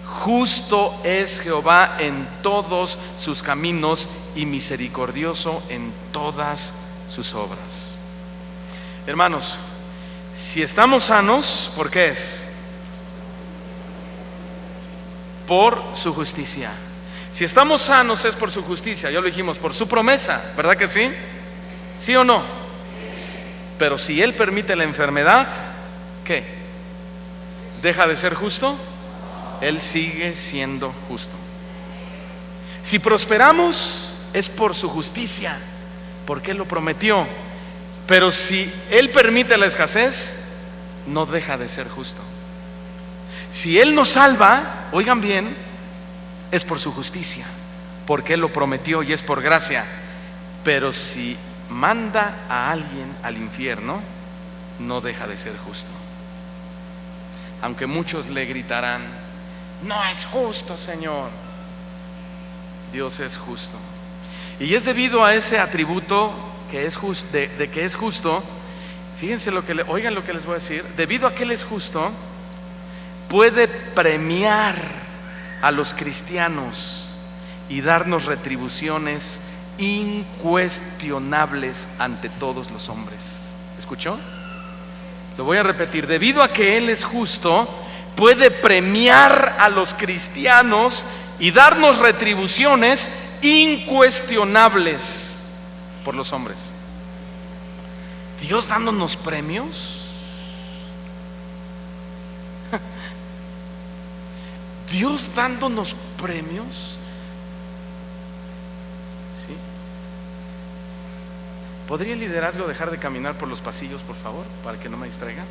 Justo es Jehová en todos sus caminos y misericordioso en todas sus obras. Hermanos, si estamos sanos, ¿por qué es? Por su justicia. Si estamos sanos es por su justicia, ya lo dijimos, por su promesa, ¿verdad que sí? ¿Sí o no? Pero si Él permite la enfermedad, ¿qué? ¿deja de ser justo? Él sigue siendo justo. Si prosperamos es por su justicia, porque Él lo prometió. Pero si Él permite la escasez, no deja de ser justo. Si Él nos salva, oigan bien, es por su justicia, porque Él lo prometió y es por gracia. Pero si manda a alguien al infierno, no deja de ser justo. Aunque muchos le gritarán: no es justo, Señor. Dios es justo. Y es debido a ese atributo que es justo, de que es justo. Fíjense oigan lo que les voy a decir. Debido a que Él es justo, puede premiar a los cristianos y darnos retribuciones incuestionables ante todos los hombres. ¿Escuchó? Lo voy a repetir. Debido a que Él es justo, puede premiar a los cristianos y darnos retribuciones incuestionables por los hombres. Dios dándonos premios. Dios dándonos premios. ¿Sí? ¿Podría el liderazgo dejar de caminar por los pasillos, por favor, para que no me distraigan?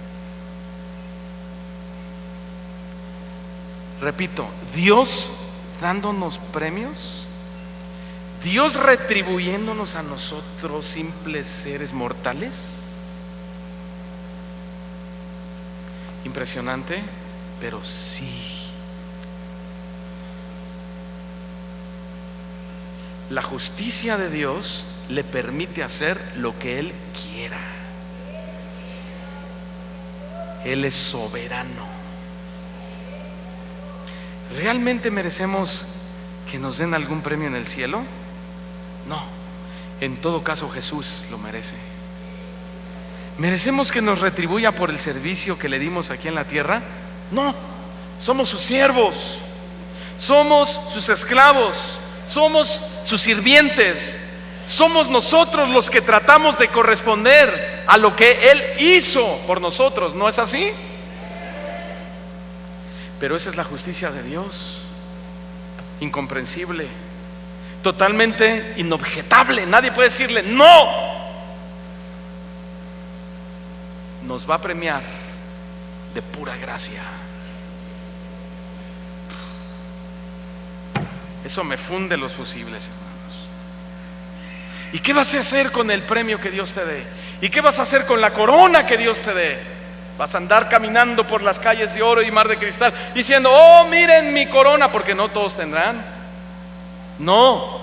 Repito, Dios dándonos premios, Dios retribuyéndonos a nosotros, simples seres mortales. Impresionante, pero sí. La justicia de Dios le permite hacer lo que Él quiera. Él es soberano. ¿Realmente merecemos que nos den algún premio en el cielo? No. En todo caso, Jesús lo merece. ¿Merecemos que nos retribuya por el servicio que le dimos aquí en la tierra? No. Somos sus siervos, somos sus esclavos, somos sus sirvientes. Somos nosotros los que tratamos de corresponder a lo que Él hizo por nosotros. ¿No es así? Pero esa es la justicia de Dios, incomprensible, totalmente inobjetable. Nadie puede decirle no. Nos va a premiar de pura gracia. Eso me funde los fusibles, hermanos. ¿Y qué vas a hacer con el premio que Dios te dé? ¿Y qué vas a hacer con la corona que Dios te dé? ¿Vas a andar caminando por las calles de oro y mar de cristal diciendo: oh, miren mi corona? Porque no todos tendrán. No,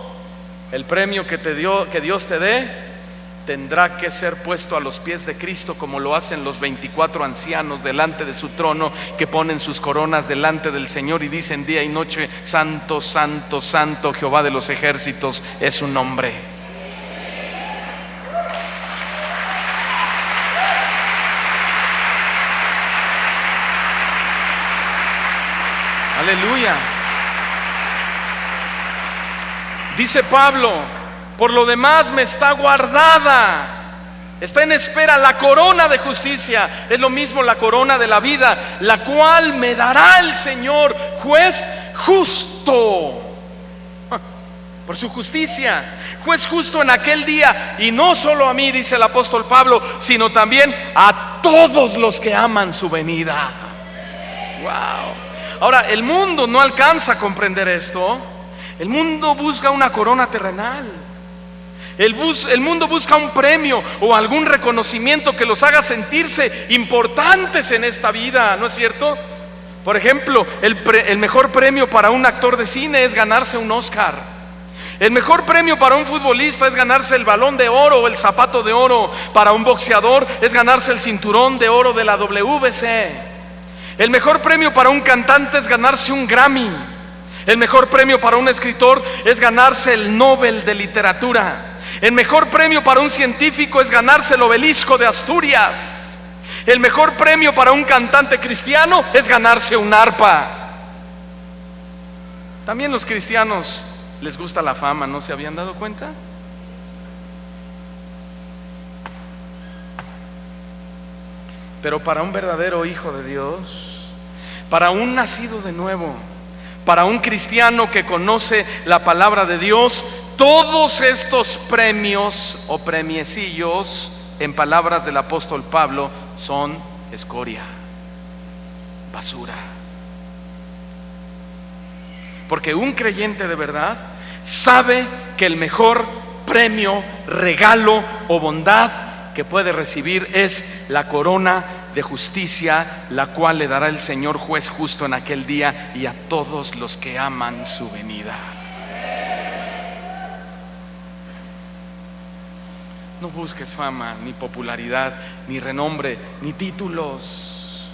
el premio que Dios te dé tendrá que ser puesto a los pies de Cristo, como lo hacen los 24 ancianos delante de su trono, que ponen sus coronas delante del Señor y dicen día y noche: santo, santo, santo, Jehová de los ejércitos es su nombre. Aleluya. Dice Pablo: por lo demás me está guardada, está en espera la corona de justicia. Es lo mismo la corona de la vida, la cual me dará el Señor, juez justo, por su justicia, juez justo en aquel día. Y no solo a mí, dice el apóstol Pablo, sino también a todos los que aman su venida. Wow. Ahora, el mundo no alcanza a comprender esto. El mundo busca una corona terrenal. El mundo busca un premio o algún reconocimiento que los haga sentirse importantes en esta vida, ¿no es cierto? Por ejemplo, el mejor premio para un actor de cine es ganarse un Oscar. El mejor premio para un futbolista es ganarse el balón de oro o el zapato de oro. Para un boxeador es ganarse el cinturón de oro de la WBC. El mejor premio para un cantante es ganarse un Grammy. El mejor premio para un escritor es ganarse el Nobel de Literatura. El mejor premio para un científico es ganarse el Obelisco de Asturias. El mejor premio para un cantante cristiano es ganarse un arpa. También los cristianos les gusta la fama, ¿no se habían dado cuenta? Pero para un verdadero hijo de Dios, para un nacido de nuevo, para un cristiano que conoce la palabra de Dios, todos estos premios o premiecillos, en palabras del apóstol Pablo, son escoria, basura. Porque un creyente de verdad sabe que el mejor premio, regalo o bondad que puede recibir es la corona de justicia, la cual le dará el Señor juez justo en aquel día y a todos los que aman su venida. No busques fama, ni popularidad, ni renombre, ni títulos.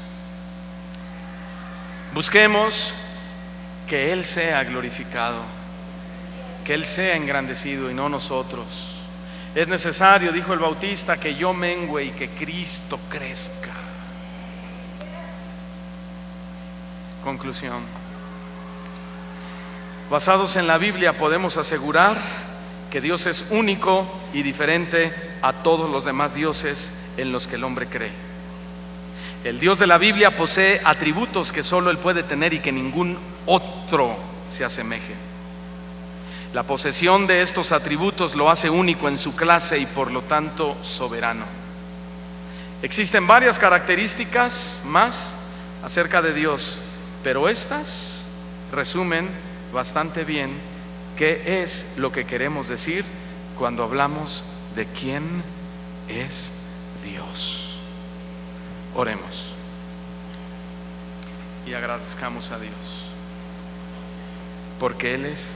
Busquemos que Él sea glorificado, que Él sea engrandecido y no nosotros. Es necesario, dijo el Bautista, que yo mengüe y que Cristo crezca. Conclusión. Basados en la Biblia podemos asegurar que Dios es único y diferente a todos los demás dioses en los que el hombre cree. El Dios de la Biblia posee atributos que solo Él puede tener y que ningún otro se asemeje. La posesión de estos atributos lo hace único en su clase y por lo tanto soberano. Existen varias características más acerca de Dios, pero estas resumen bastante bien qué es lo que queremos decir cuando hablamos de quién es Dios. Oremos y agradezcamos a Dios, porque Él es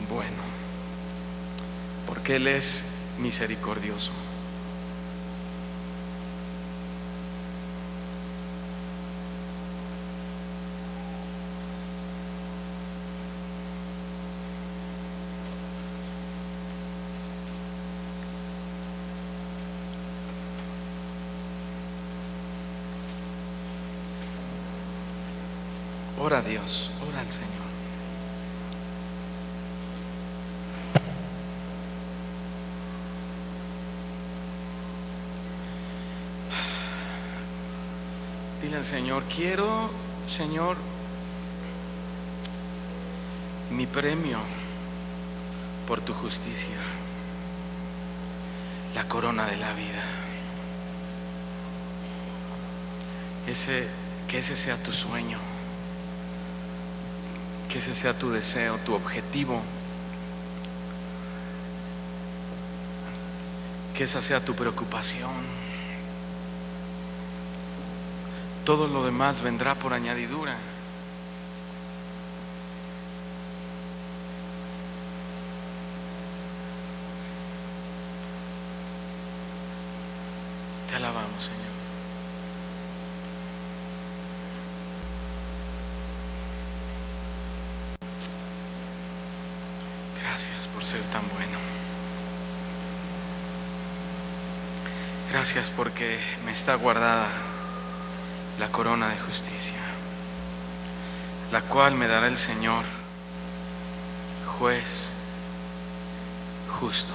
bueno, porque Él es misericordioso. Ora a Dios, ora al Señor. Dile al Señor: quiero, Señor, mi premio por tu justicia, la corona de la vida. Que ese sea tu sueño, que ese sea tu deseo, tu objetivo, que esa sea tu preocupación. Todo lo demás vendrá por añadidura. Te alabamos, Señor. Gracias por ser tan bueno. Gracias porque me está guardada la corona de justicia, la cual me dará el Señor, juez justo.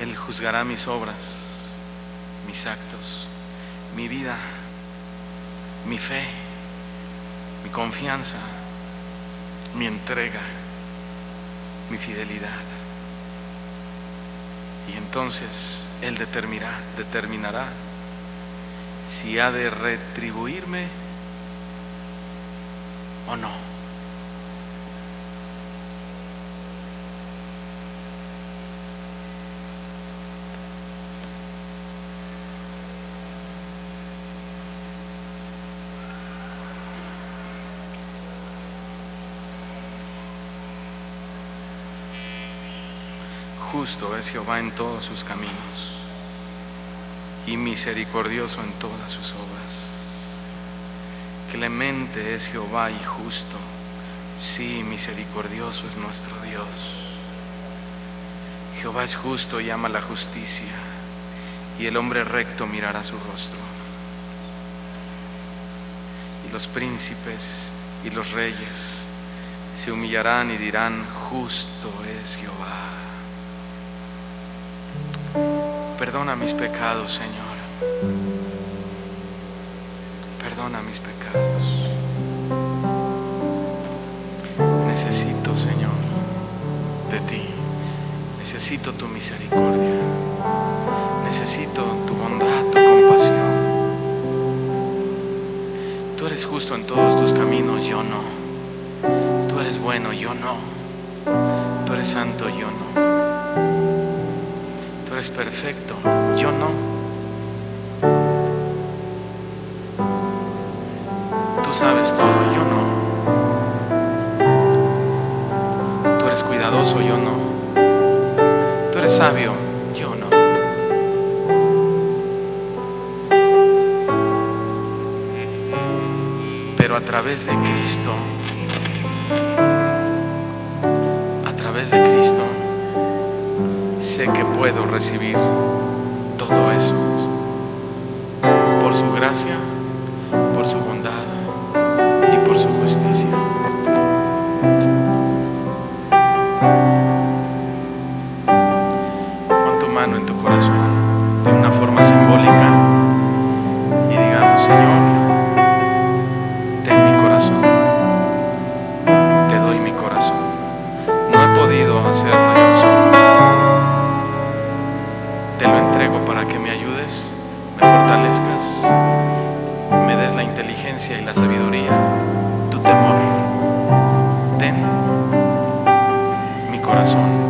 Él juzgará mis obras, mis actos, mi vida, mi fe, mi confianza, mi entrega, mi fidelidad. Y entonces Él determinará si ha de retribuirme o no. Justo es Jehová en todos sus caminos y misericordioso en todas sus obras. Clemente es Jehová y justo, sí, misericordioso es nuestro Dios. Jehová es justo y ama la justicia, y el hombre recto mirará su rostro. Y los príncipes y los reyes se humillarán y dirán: justo es Jehová. Perdona mis pecados, Señor. perdona mis pecados. Necesito, Señor, de ti. Necesito tu misericordia. Necesito tu bondad, tu compasión. Tú eres justo en todos tus caminos, yo no. Tú eres bueno, yo no. Tú eres santo, yo no. Tú eres perfecto, yo no. Tú sabes todo, yo no. Tú eres cuidadoso, yo no. Tú eres sabio, yo no. Pero a través de Cristo, sé que puedo recibir todo eso por su gracia, por su bondad y por su justicia. Pon tu mano en tu corazón de una forma simbólica y digamos: Señor, ten mi corazón, te doy mi corazón. No he podido hacerlo yo solo. Te lo entrego para que me ayudes, me fortalezcas, me des la inteligencia y la sabiduría, tu temor. Ten mi corazón.